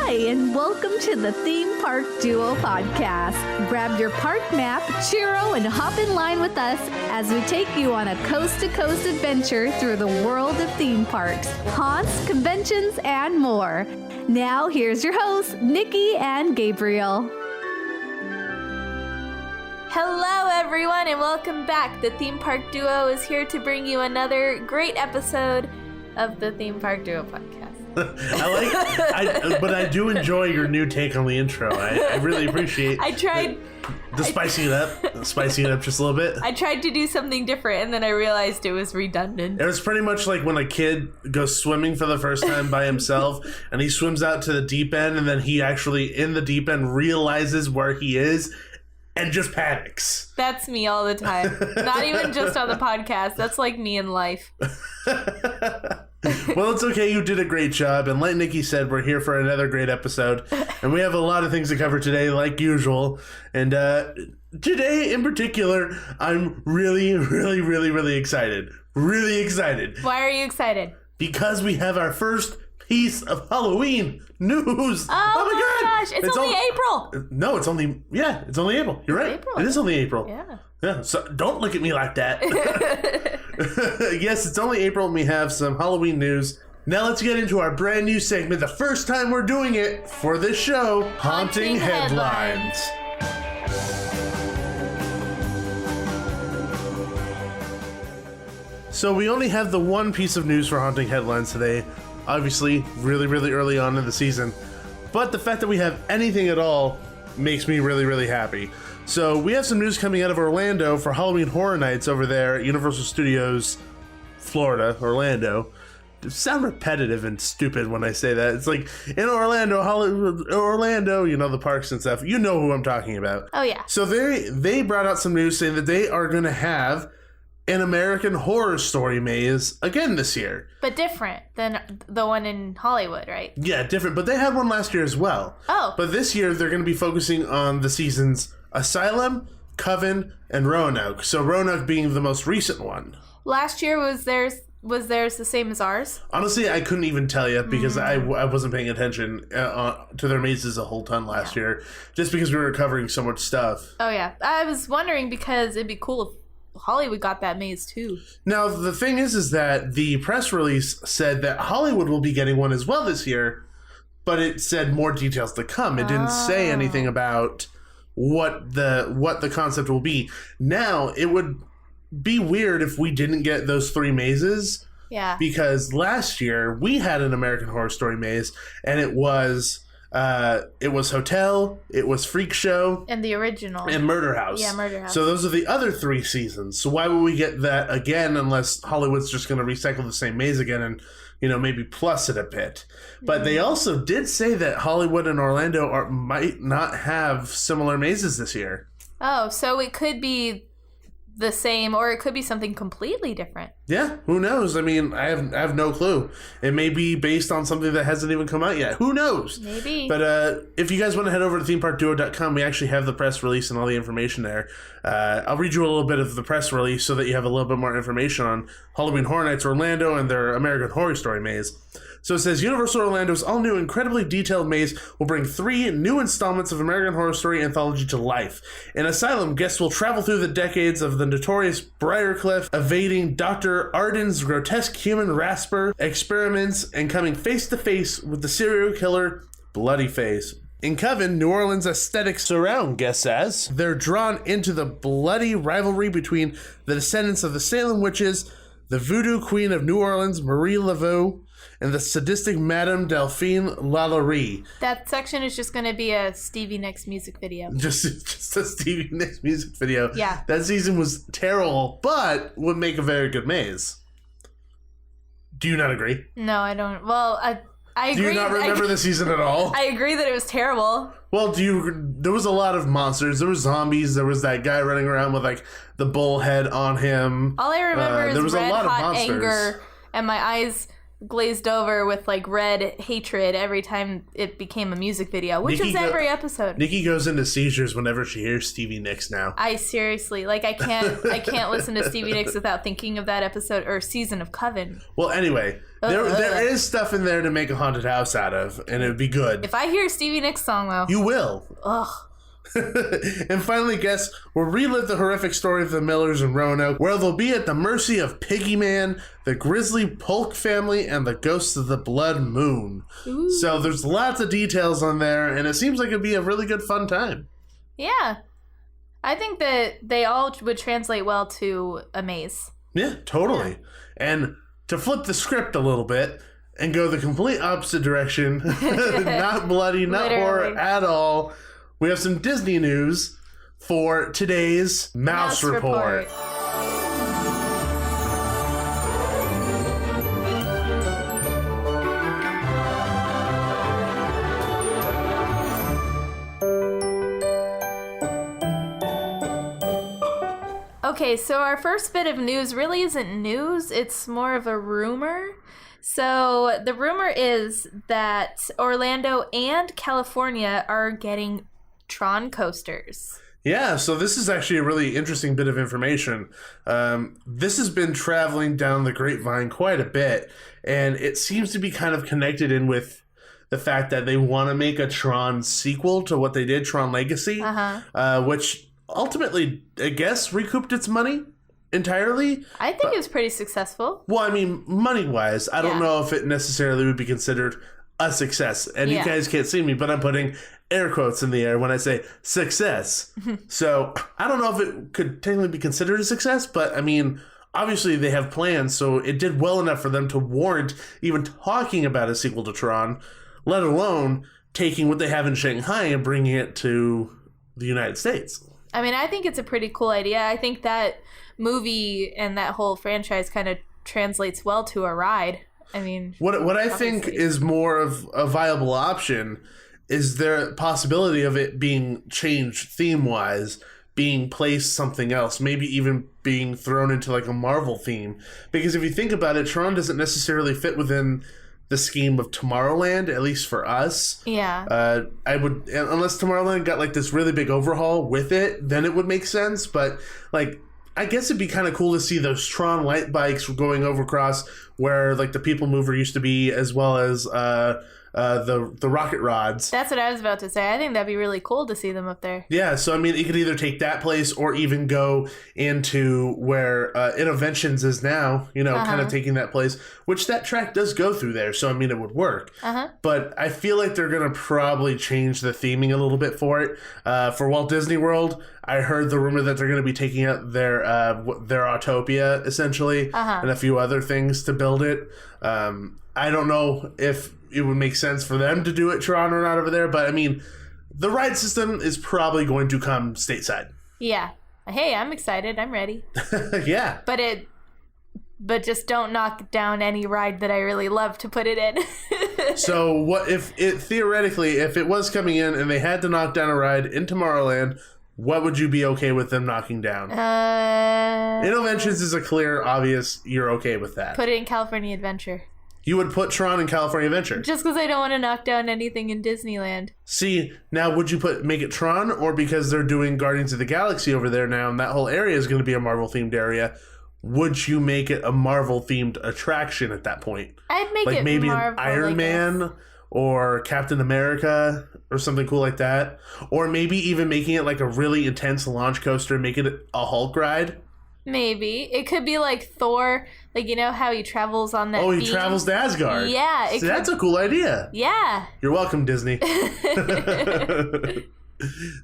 Hi, and welcome to the Theme Park Duo podcast. Grab your park map, churro, and hop in line with us as we take you on a coast-to-coast adventure through the world of theme parks, haunts, conventions, and more. Now, here's your hosts, Nikki and Gabriel. Hello, everyone, and welcome back. The Theme Park Duo is here to bring you another great episode of the Theme Park Duo podcast. But I do enjoy your new take on the intro. I really appreciate. I tried the spicing it up just a little bit. I tried to do something different, and then I realized it was redundant. It was pretty much like when a kid goes swimming for the first time by himself, and he swims out to the deep end, and then he actually in the deep end realizes where he is. And just panics. That's me all the time. Not even just on the podcast. That's like me in life. Well, it's okay. You did a great job. And like Nikki said, we're here for another great episode. And we have a lot of things to cover today, like usual. And today, in particular, I'm really excited. Really excited. Why are you excited? Because we have our first piece of Halloween news. Oh my gosh, it's only April. No, it's only April. You're right. April. It is only April. Yeah. So don't look at me like that. Yes, it's only April and we have some Halloween news. Now let's get into our brand new segment, the first time we're doing it for this show, Haunting Headlines. So we only have the one piece of news for Haunting Headlines today. Obviously, really early on in the season. But the fact that we have anything at all makes me really happy. So we have some news coming out of Orlando for Halloween Horror Nights over there at Universal Studios, Florida, Orlando. It sounds repetitive and stupid when I say that. It's like, in Orlando, you know, the parks and stuff. You know who I'm talking about. Oh, yeah. So they brought out some news saying that they are going to have an American Horror Story maze again this year. But different than the one in Hollywood, right? Yeah, different. But they had one last year as well. Oh. But this year, they're going to be focusing on the seasons Asylum, Coven, and Roanoke. So Roanoke being the most recent one. Last year, was theirs the same as ours? Honestly, I couldn't even tell you because I wasn't paying attention to their mazes a whole ton last year. Just because we were covering so much stuff. Oh, yeah. I was wondering because it'd be cool if Hollywood got that maze too. Now, the thing is that the press release said that Hollywood will be getting one as well this year, but it said more details to come. It didn't say anything about what the concept will be. Now, it would be weird if we didn't get those three mazes. Yeah. Because last year, we had an American Horror Story maze, and it was Hotel, it was Freak Show, and the original, and Murder House. Yeah, Murder House. So those are the other three seasons. So why would we get that again unless Hollywood's just going to recycle the same maze again and, you know, maybe plus it a bit. But they also did say that Hollywood and Orlando might not have similar mazes this year. Oh, so it could be the same, or it could be something completely different. Yeah, who knows? I mean, I have no clue. It may be based on something that hasn't even come out yet. Who knows? Maybe. But if you guys want to head over to themeparkduo.com, we actually have the press release and all the information there. I'll read you a little bit of the press release so that you have a little bit more information on Halloween Horror Nights Orlando and their American Horror Story maze. So it says, Universal Orlando's all-new, incredibly detailed maze will bring 3 new installments of American Horror Story anthology to life. In Asylum, guests will travel through the decades of the notorious Briarcliff, evading Dr. Arden's grotesque human rasper experiments and coming face-to-face with the serial killer Bloodyface. In Coven, New Orleans aesthetics surround guests as they're drawn into the bloody rivalry between the descendants of the Salem witches, the voodoo queen of New Orleans, Marie Laveau, and the sadistic Madame Delphine Lalaurie. That section is just going to be a Stevie Nicks music video. Just a Stevie Nicks music video. Yeah. That season was terrible, but would make a very good maze. Do you not agree? No, I don't. Well, I agree. Do you not remember the season at all? I agree that it was terrible. Well, there was a lot of monsters. There were zombies. There was that guy running around with like the bull head on him. All I remember there is was red a lot hot of monsters. anger and my eyes glazed over with like red hatred every time it became a music video, which is every episode. Nikki goes into seizures whenever she hears Stevie Nicks now. I seriously, like, I can't listen to Stevie Nicks without thinking of that episode or season of Coven. Well, anyway, there is stuff in there to make a haunted house out of, and it would be good. If I hear a Stevie Nicks song, though, you will. Ugh. And finally, guests will relive the horrific story of the Millers in Roanoke, where they'll be at the mercy of Piggy Man, the Grizzly Polk family, and the ghosts of the Blood Moon. Ooh. So there's lots of details on there, and it seems like it'd be a really good fun time. Yeah. I think that they all would translate well to a maze. Yeah, totally. Yeah. And to flip the script a little bit and go the complete opposite direction, not bloody, not horror at all, we have some Disney news for today's Mouse Report. Okay, so our first bit of news really isn't news, it's more of a rumor. So the rumor is that Orlando and California are getting TRON coasters. Yeah, so this is actually a really interesting bit of information. This has been traveling down the grapevine quite a bit, and it seems to be kind of connected in with the fact that they want to make a TRON sequel to what they did, TRON Legacy, which ultimately, I guess, recouped its money entirely. I think it was pretty successful. Well, I mean, money-wise, I don't know if it necessarily would be considered a success. And you guys can't see me, but I'm putting air quotes in the air when I say success. So I don't know if it could technically be considered a success, but I mean, obviously they have plans, so it did well enough for them to warrant even talking about a sequel to TRON, let alone taking what they have in Shanghai and bringing it to the United States. I mean, I think it's a pretty cool idea. I think that movie and that whole franchise kind of translates well to a ride. I mean, what I think is more of a viable option is there a possibility of it being changed theme-wise, being placed something else, maybe even being thrown into like a Marvel theme. Because if you think about it, TRON doesn't necessarily fit within the scheme of Tomorrowland, at least for us. Yeah. I would, unless Tomorrowland got like this really big overhaul with it, then it would make sense. But like, I guess it'd be kind of cool to see those TRON light bikes going over across where like the People Mover used to be, as well as the rocket rods. That's what I was about to say. I think that'd be really cool to see them up there. Yeah, so I mean, you could either take that place or even go into where Innoventions is now, you know, kind of taking that place, which that track does go through there, so I mean, it would work. But I feel like they're going to probably change the theming a little bit for it. For Walt Disney World, I heard the rumor that they're going to be taking out their Autopia, essentially, and a few other things to build it. I don't know if it would make sense for them to do it TRON or not over there, but I mean, the ride system is probably going to come stateside. Yeah. Hey, I'm excited. I'm ready. Yeah. But just don't knock down any ride that I really love to put it in. So what if it theoretically, if it was coming in and they had to knock down a ride in Tomorrowland, what would you be okay with them knocking down? Innoventions is a clear, obvious, you're okay with that. Put it in California Adventure. You would put TRON in California Adventure. Just because I don't want to knock down anything in Disneyland. See, now would you make it TRON, or because they're doing Guardians of the Galaxy over there now and that whole area is going to be a Marvel-themed area, would you make it a Marvel-themed attraction at that point? I'd make like it maybe Marvel, an Iron Man or Captain America or something cool like that. Or maybe even making it like a really intense launch coaster, make it a Hulk ride. Maybe. It could be like Thor, like, you know how he travels on that he travels to Asgard. Yeah. See, that's a cool idea. Yeah. You're welcome, Disney.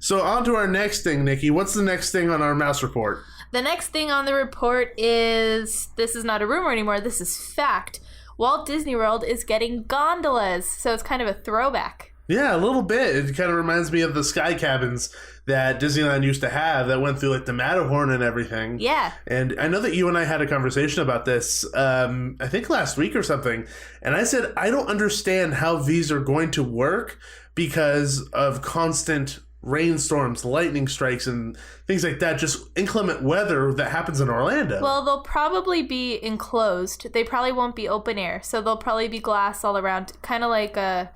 So on to our next thing, Nikki. What's the next thing on our mouse report? The next thing on the report is, this is not a rumor anymore, this is fact. Walt Disney World is getting gondolas, so it's kind of a throwback. Yeah, a little bit. It kind of reminds me of the sky cabins that Disneyland used to have that went through like the Matterhorn and everything. Yeah. And I know that you and I had a conversation about this, I think last week or something. And I said, I don't understand how these are going to work because of constant rainstorms, lightning strikes, and things like that. Just inclement weather that happens in Orlando. Well, they'll probably be enclosed. They probably won't be open air, so they'll probably be glass all around, kind of like I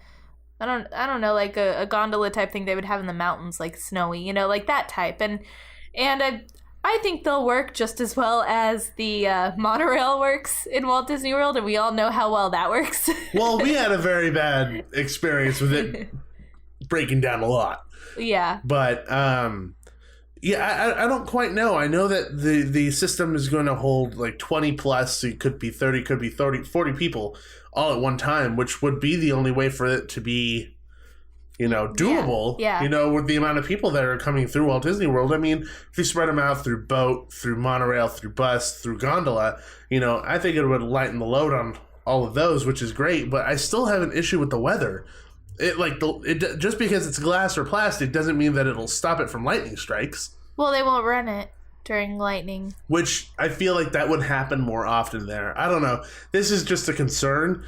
don't know, like a gondola type thing they would have in the mountains, like snowy, you know, like that type. And I think they'll work just as well as the monorail works in Walt Disney World, and we all know how well that works. Well, we had a very bad experience with it breaking down a lot. Yeah. But, yeah, I don't quite know. I know that the system is going to hold like 20 plus, so it could be 30, could be 30, 40 people all at one time, which would be the only way for it to be, you know, doable. Yeah. You know, with the amount of people that are coming through Walt Disney World. I mean, if you spread them out through boat, through monorail, through bus, through gondola, you know, I think it would lighten the load on all of those, which is great. But I still have an issue with the weather. Just because it's glass or plastic doesn't mean that it'll stop it from lightning strikes. Well, they won't run it during lightning. Which I feel like that would happen more often there. I don't know. This is just a concern.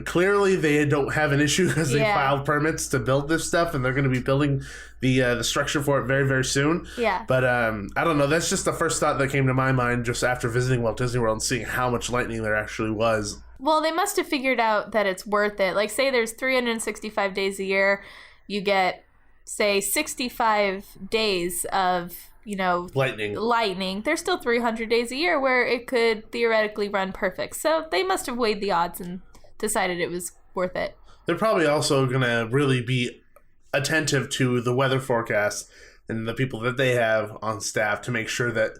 Clearly they don't have an issue because they filed permits to build this stuff, and they're going to be building the structure for it very, very soon. Yeah. But I don't know. That's just the first thought that came to my mind just after visiting Walt Disney World and seeing how much lightning there actually was. Well, they must have figured out that it's worth it. Like, say there's 365 days a year. You get, say, 65 days of, you know, lightning. There's still 300 days a year where it could theoretically run perfect. So they must have weighed the odds and decided it was worth it. They're probably also going to really be attentive to the weather forecast and the people that they have on staff to make sure that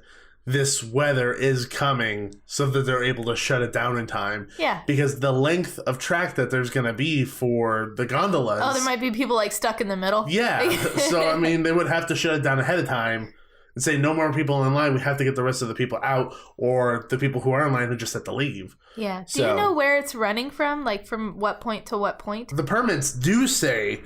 this weather is coming so that they're able to shut it down in time. Yeah. Because the length of track that there's going to be for the gondolas. Oh, there might be people like stuck in the middle. Yeah. So, I mean, they would have to shut it down ahead of time and say no more people in line. We have to get the rest of the people out, or the people who are in line who just have to leave. Yeah. Do you know where it's running from? Like from what point to what point? The permits do say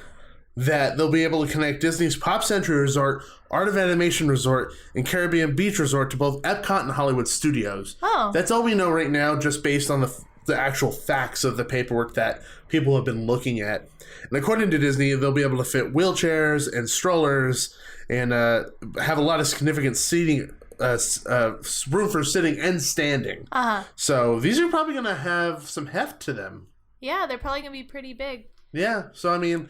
that they'll be able to connect Disney's Pop Century Resort, Art of Animation Resort, and Caribbean Beach Resort to both Epcot and Hollywood Studios. Oh. That's all we know right now, just based on the actual facts of the paperwork that people have been looking at. And according to Disney, they'll be able to fit wheelchairs and strollers and have a lot of significant seating, room for sitting and standing. Uh-huh. So these are probably going to have some heft to them. Yeah, they're probably going to be pretty big. Yeah, so I mean,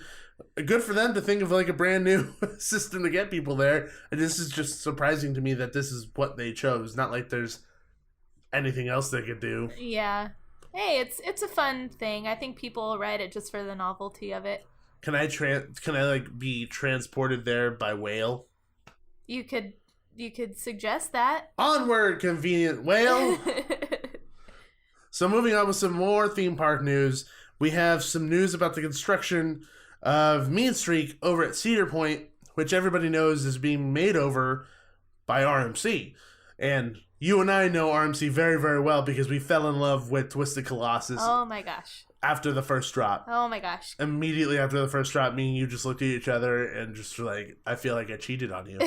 good for them to think of like a brand new system to get people there. And this is just surprising to me that this is what they chose. Not like there's anything else they could do. Yeah. Hey, it's a fun thing. I think people will ride it just for the novelty of it. Can I like be transported there by whale? You could suggest that. Onward, convenient whale. So moving on with some more theme park news, we have some news about the construction of Mean Streak over at Cedar Pointe, which everybody knows is being made over by RMC. And you and I know RMC very, very well because we fell in love with Twisted Colossus. Oh my gosh. After the first drop. Oh my gosh. Immediately after the first drop, me and you just looked at each other and just were like, I feel like I cheated on you.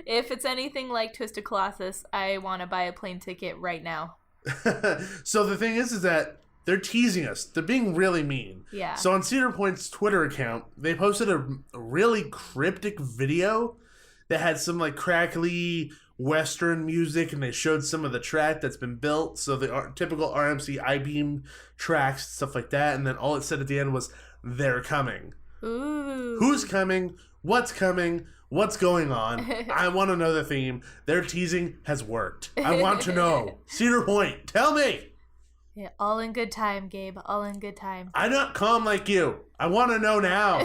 If it's anything like Twisted Colossus, I want to buy a plane ticket right now. So the thing is that they're teasing us. They're being really mean. Yeah. So on Cedar Pointe's Twitter account, they posted a really cryptic video that had some like crackly Western music, and they showed some of the track that's been built. So the typical RMC I-beam tracks, stuff like that. And then all it said at the end was, "They're coming." Ooh. Who's coming? What's coming? What's going on? I want to know the theme. Their teasing has worked. I want to know. Cedar Pointe, tell me. Yeah, all in good time, Gabe. All in good time. I'm not calm like you. I want to know now.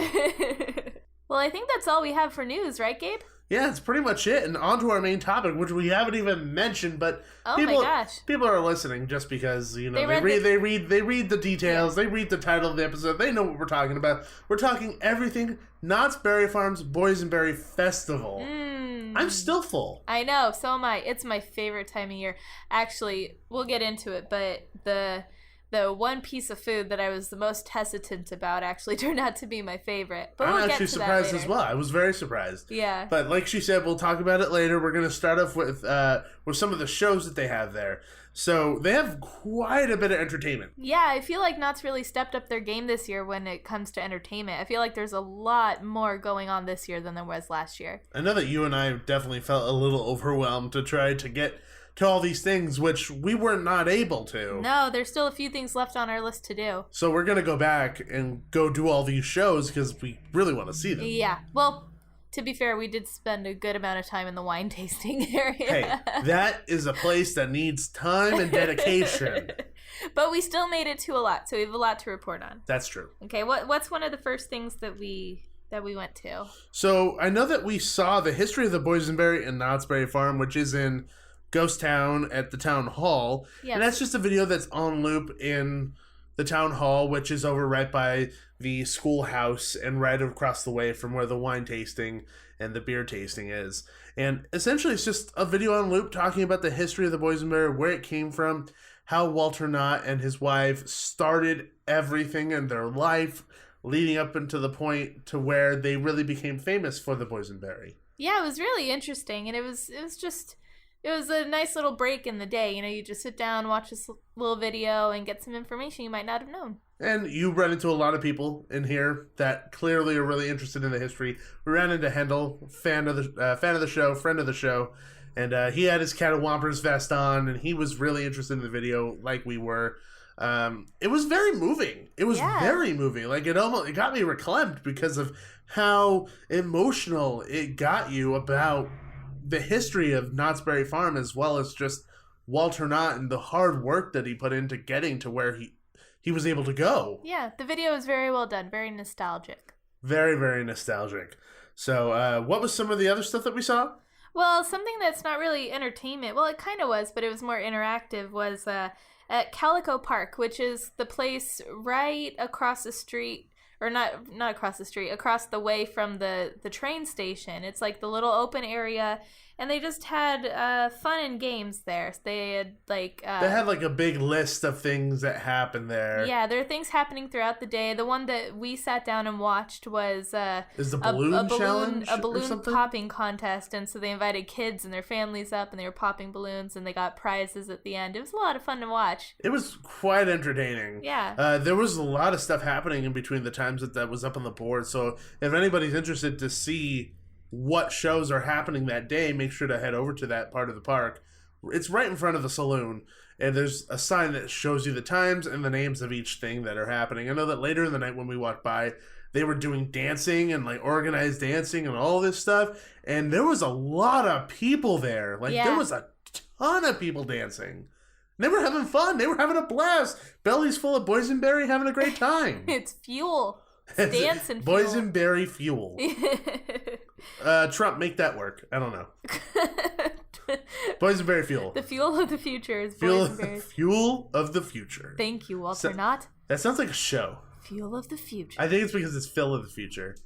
Well, I think that's all we have for news, right, Gabe? Yeah, that's pretty much it. And on to our main topic, which we haven't even mentioned, but my gosh. People are listening just because, you know, they read the details, they read the title of the episode, they know what we're talking about. We're talking everything Knott's Berry Farm's Boysenberry Festival. I'm still full. I know, so am I. It's my favorite time of year. Actually, we'll get into it, but the the one piece of food that I was the most hesitant about actually turned out to be my favorite. But I'm actually surprised as well. I was very surprised. Yeah. But like she said, we'll talk about it later. We're going to start off with some of the shows that they have there. So they have quite a bit of entertainment. Yeah, I feel like Knott's really stepped up their game this year when it comes to entertainment. I feel like there's a lot more going on this year than there was last year. I know that you and I definitely felt a little overwhelmed to try to get to all these things, which we were not able to. No, there's still a few things left on our list to do. So we're going to go back and go do all these shows because we really want to see them. Yeah, well, to be fair, we did spend a good amount of time in the wine tasting area. Hey, that is a place that needs time and dedication. But we still made it to a lot, so we have a lot to report on. That's true. Okay, what's one of the first things that we went to? So I know that we saw the history of the Boysenberry and Knott's Berry Farm, which is in Ghost Town at the town hall. Yes. And that's just a video that's on loop in the town hall, which is over right by the schoolhouse and right across the way from where the wine tasting and the beer tasting is. And essentially it's just a video on loop talking about the history of the Boysenberry, where it came from, how Walter Knott and his wife started everything in their life leading up into the point to where they really became famous for the Boysenberry. Yeah, it was really interesting, and it was a nice little break in the day. You know, you just sit down, watch this little video, and get some information you might not have known. And you run into a lot of people in here that clearly are really interested in the history. We ran into Hendel, fan of the show, friend of the show, and he had his Catawampers vest on, and he was really interested in the video, like we were. It was very moving. It was very moving. Like it got me reclaimed because of how emotional it got you about the history of Knott's Berry Farm, as well as just Walter Knott and the hard work that he put into getting to where he was able to go. Yeah, the video was very well done, very nostalgic. Very, very nostalgic. So, what was some of the other stuff that we saw? Well, something that's not really entertainment, well, it kind of was, but it was more interactive, was at Calico Park, which is the place right across the street, or not across the street, across the way from the train station. It's like the little open area, and they just had fun and games there. They had like they had like a big list of things that happened there. Yeah, there are things happening throughout the day. The one that we sat down and watched was is the balloon challenge, a balloon popping contest, and so they invited kids and their families up, and they were popping balloons, and they got prizes at the end. It was a lot of fun to watch. It was quite entertaining. Yeah. There was a lot of stuff happening in between the times that was up on the board. So if anybody's interested to see what shows are happening that day, make sure to head over to that part of the park. It's right in front of the saloon, and there's a sign that shows you the times and the names of each thing that are happening. I know that later in the night when we walked by, they were doing dancing and like organized dancing and all this stuff, and there was a lot of people there. Like there was a ton of people dancing. They were having fun. They were having a blast. Bellies full of boysenberry, having a great time. It's fuel. It's dance and fuel. Boysenberry fuel. Trump, make that work. I don't know. Boysenberry fuel. The fuel of the future is boysenberry. Fuel of the future. Thank you, Walter Knott. That sounds like a show. Fuel of the future. I think it's because it's Phil of the future.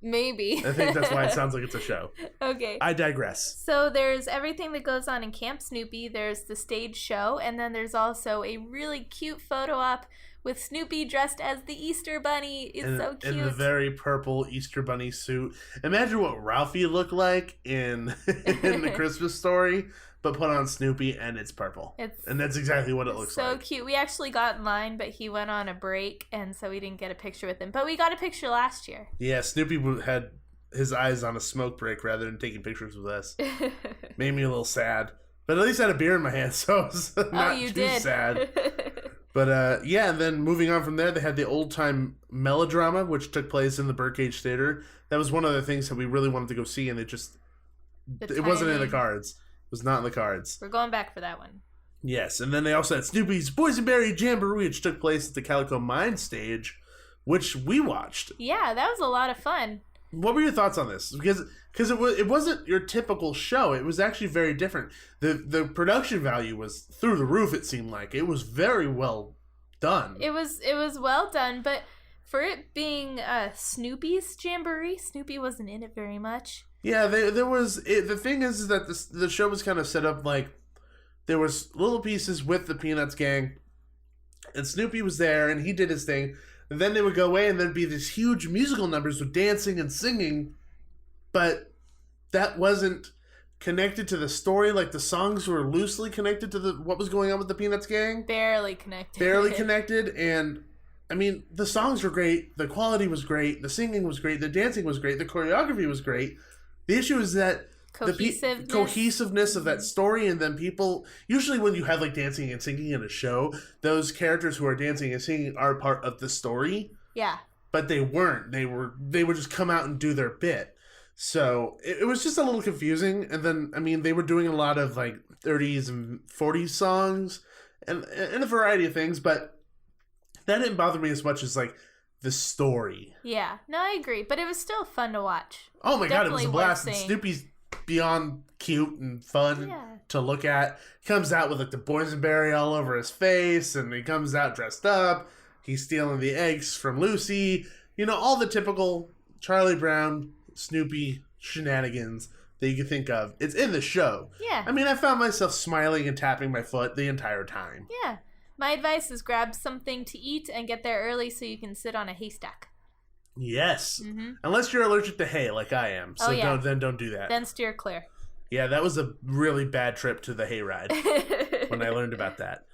Maybe. I think that's why it sounds like it's a show. Okay. I digress. So there's everything that goes on in Camp Snoopy. There's the stage show, and then there's also a really cute photo op with Snoopy dressed as the Easter Bunny. It's so cute. In the very purple Easter Bunny suit. Imagine what Ralphie looked like in the Christmas Story, but put on Snoopy, and it's purple. And that's exactly what it looks like. So cute. We actually got in line, but he went on a break, and so we didn't get a picture with him. But we got a picture last year. Yeah, Snoopy had his eyes on a smoke break rather than taking pictures with us. Made me a little sad. But at least I had a beer in my hand, so I was not too sad. But yeah, and then moving on from there, they had the old-time melodrama, which took place in the Birdcage Theater. That was one of the things that we really wanted to go see, and it wasn't in the cards. It was not in the cards. We're going back for that one. Yes, and then they also had Snoopy's Boysenberry Jamboree, which took place at the Calico Mine stage, which we watched. Yeah, that was a lot of fun. What were your thoughts on this? Because it wasn't your typical show. It was actually very different. The production value was through the roof. It seemed like it was very well done. It was well done, but for it being Snoopy's Jamboree, Snoopy wasn't in it very much. Yeah, there was. The thing is that the show was kind of set up like there was little pieces with the Peanuts gang, And Snoopy was there, and he did his thing. And then they would go away, and there'd be these huge musical numbers with dancing and singing. But that wasn't connected to the story. Like, the songs were loosely connected to what was going on with the Peanuts gang. Barely connected. Barely connected. And, I mean, the songs were great. The quality was great. The singing was great. The dancing was great. The choreography was great. The issue is that cohesiveness of that story, and then people usually when you have like dancing and singing in a show, those characters who are dancing and singing are part of the story. Yeah. But they weren't. They would just come out and do their bit. So it was just a little confusing. And then I mean they were doing a lot of like 30s and 40s songs and a variety of things, but that didn't bother me as much as like the story. Yeah. No, I agree, but it was still fun to watch. Oh my God, it was a blast. And Snoopy's beyond cute and fun to look at. He comes out with like the boysenberry all over his face, and he comes out dressed up. He's stealing the eggs from Lucy. You know, all the typical Charlie Brown, Snoopy shenanigans that you can think of. It's in the show. Yeah. I mean, I found myself smiling and tapping my foot the entire time. Yeah. My advice is grab something to eat and get there early so you can sit on a haystack. Yes. Mm-hmm. Unless you're allergic to hay like I am. So don't do that. Then steer clear. Yeah, that was a really bad trip to the hayride when I learned about that.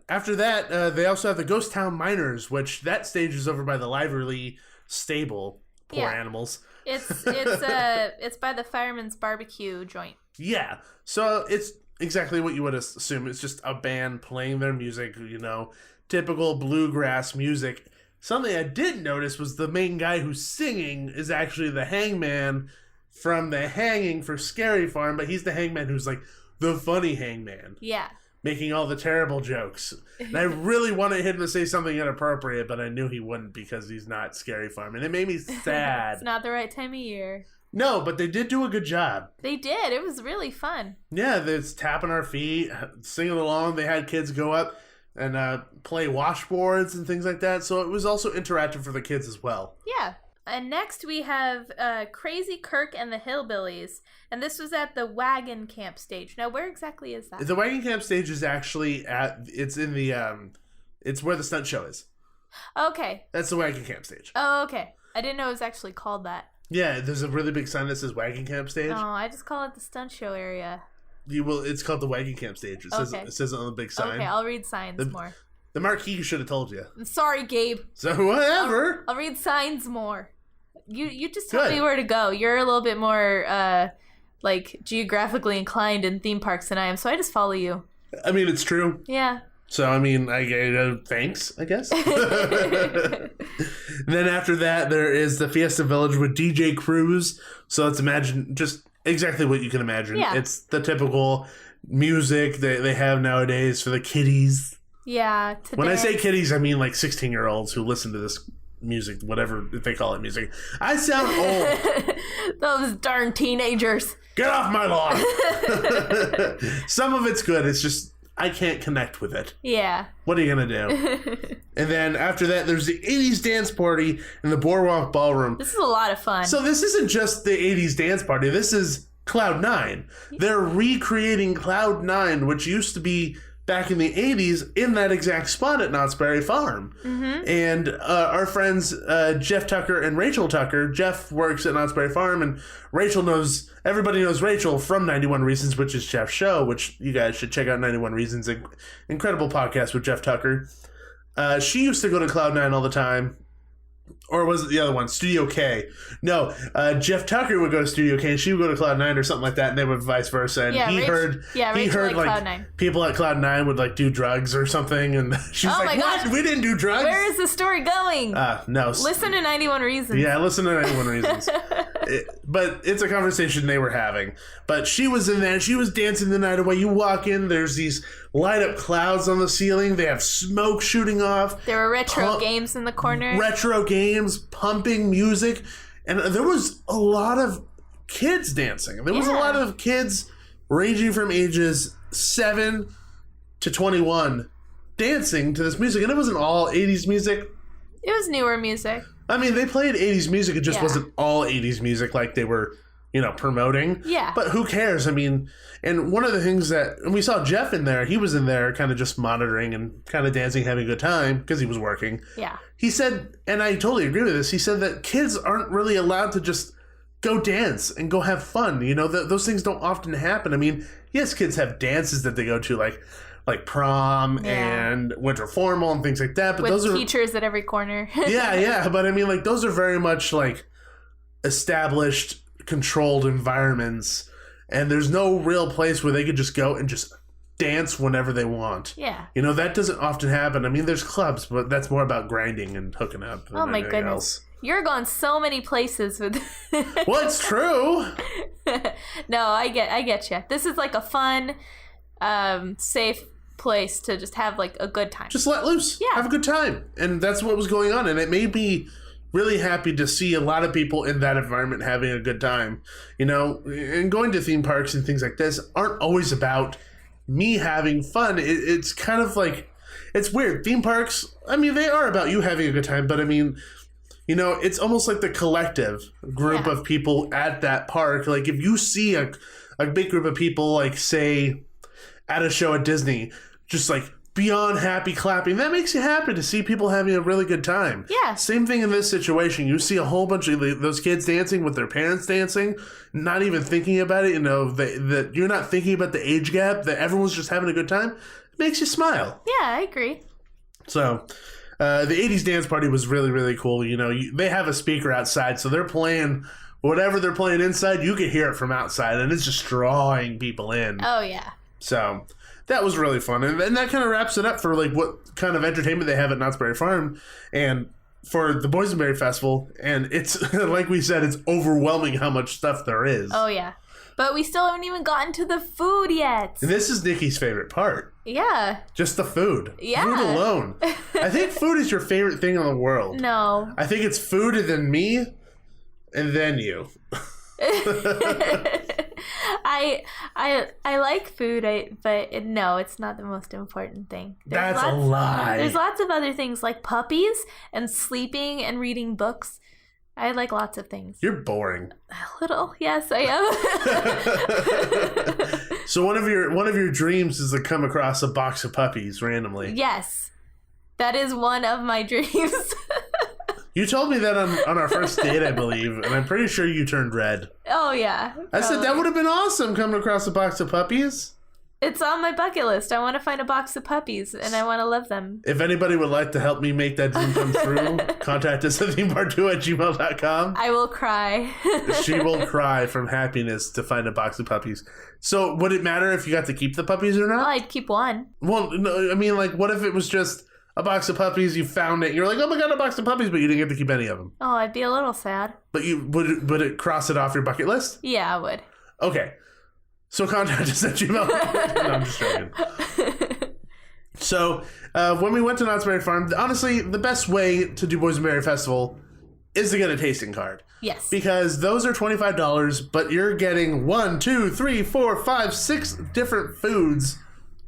After that, they also have the Ghost Town Miners, which that stage is over by the Liverly stable. Poor animals. It's by the Fireman's Barbecue joint. Yeah. So it's exactly what you would assume. It's just a band playing their music, you know, typical bluegrass music. Something I didn't notice was the main guy who's singing is actually the hangman from The Hanging for Scary Farm, but he's the hangman who's like the funny hangman. Yeah. Making all the terrible jokes. And I really wanted him to say something inappropriate, but I knew he wouldn't because he's not Scary Farm. And it made me sad. It's not the right time of year. No, but they did do a good job. They did. It was really fun. Yeah, they're tapping our feet, singing along. They had kids go up and play washboards and things like that. So it was also interactive for the kids as well. Yeah. And next we have Crazy Kirk and the Hillbillies. And this was at the Wagon Camp stage. Now, where exactly is that? The Wagon Camp stage is actually it's in the, it's where the stunt show is. Okay. That's the Wagon Camp stage. Oh, okay. I didn't know it was actually called that. Yeah, there's a really big sign that says Wagon Camp stage. Oh, I just call it the stunt show area. It's called the Wagon Camp stage. It says it on the big sign. Okay, I'll read signs more. The marquee should have told you. I'm sorry, Gabe. So whatever. I'll read signs more. You just tell me where to go. You're a little bit more like geographically inclined in theme parks than I am, so I just follow you. I mean, it's true. Yeah. So I mean, thanks, I guess. Then after that, there is the Fiesta Village with DJ Cruz. So let's imagine just exactly what you can imagine. Yeah. It's the typical music that they have nowadays for the kiddies. Yeah. When I say kiddies, I mean like 16-year-olds who listen to this music, whatever they call it music. I sound old. Those darn teenagers. Get off my lawn. Some of it's good. It's just I can't connect with it. Yeah. What are you going to do? And then after that, there's the 80s dance party in the Boardwalk Ballroom. This is a lot of fun. So this isn't just the 80s dance party. This is Cloud 9. They're recreating Cloud 9, which used to be back in the 80s in that exact spot at Knott's Berry Farm. Mm-hmm. And our friends Jeff Tucker and Rachel Tucker. Jeff works at Knott's Berry Farm, and everybody knows Rachel from 91 Reasons, which is Jeff's show, which you guys should check out. 91 Reasons, an incredible podcast with Jeff Tucker. She used to go to Cloud 9 all the time. Or was it the other one? Studio K. No, Jeff Tucker would go to Studio K and she would go to Cloud 9 or something like that, and they would vice versa. And he heard like Cloud9. People at Cloud 9 would like do drugs or something, and she's like, "What? We didn't do drugs." Where is the story going? No. Listen to 91 Reasons. Yeah, listen to 91 Reasons. But it's a conversation they were having. But she was in there. She was dancing the night away. You walk in, there's these light up clouds on the ceiling. They have smoke shooting off. There were retro games in the corner. Retro games, pumping music. And there was a lot of kids dancing. There was a lot of kids ranging from ages 7 to 21 dancing to this music. And it wasn't all 80s music. It was newer music. I mean, they played 80s music. It just wasn't all 80s music like they were promoting. Yeah. But who cares? I mean, and one of the things and we saw Jeff in there, he was in there kind of just monitoring and kind of dancing, having a good time because he was working. Yeah. He said, and I totally agree with this, he said that kids aren't really allowed to just go dance and go have fun. Those things don't often happen. I mean, yes, kids have dances that they go to, like prom and winter formal and things like that. But with those are teachers at every corner. yeah. But I mean, those are very much established, controlled environments, and there's no real place where they could just go and just dance whenever they want. Yeah. That doesn't often happen. I mean, there's clubs, but that's more about grinding and hooking up. Oh my goodness. Else. You're going so many places with Well, it's true. No, I get you. This is like a fun, safe place to just have a good time. Just let loose. Yeah. Have a good time. And that's what was going on. And it made me really happy to see a lot of people in that environment having a good time. And going to theme parks and things like this aren't always about me having fun. It's kind of it's weird. Theme parks, I mean, they are about you having a good time, but I mean, it's almost like the collective group of people at that park. Like if you see a big group of people, say at a show at Disney, just beyond happy clapping, that makes you happy to see people having a really good time. Yeah. Same thing in this situation. You see a whole bunch of those kids dancing with their parents dancing, not even thinking about it, that you're not thinking about the age gap, that everyone's just having a good time. It makes you smile. Yeah, I agree. So, the 80s dance party was really, really cool. They have a speaker outside, so they're playing whatever they're playing inside, you can hear it from outside, and it's just drawing people in. Oh, yeah. So that was really fun. And that kind of wraps it up for what kind of entertainment they have at Knott's Berry Farm and for the Boysenberry Festival. And it's, like we said, it's overwhelming how much stuff there is. Oh, yeah. But we still haven't even gotten to the food yet. And this is Nikki's favorite part. Yeah. Just the food. Yeah. Food alone. I think food is your favorite thing in the world. No. I think it's food and then me and then you. I like food, but no, it's not the most important thing. That's a lie. There's lots of other things like puppies and sleeping and reading books. I like lots of things. You're boring. A little, yes, I am. So one of your dreams is to come across a box of puppies randomly. Yes, that is one of my dreams. You told me that on our first date, I believe, and I'm pretty sure you turned red. Oh, yeah. Probably. I said that would have been awesome, coming across a box of puppies. It's on my bucket list. I want to find a box of puppies, and I want to love them. If anybody would like to help me make that dream come true, contact us at themepark2@gmail.com. I will cry. She will cry from happiness to find a box of puppies. So, would it matter if you got to keep the puppies or not? Well, I'd keep one. Well, no, I mean, what if it was just a box of puppies, you found it, you're like, oh my god, a box of puppies, but you didn't get to keep any of them. Oh, I'd be a little sad. But would it cross it off your bucket list? Yeah, I would. Okay. So contact us at Gmail. No, I'm just joking. So, when we went to Knott's Berry Farm, honestly, the best way to do Boysenberry Festival is to get a tasting card. Yes. Because those are $25, but you're getting 1, 2, 3, 4, 5, 6 different foods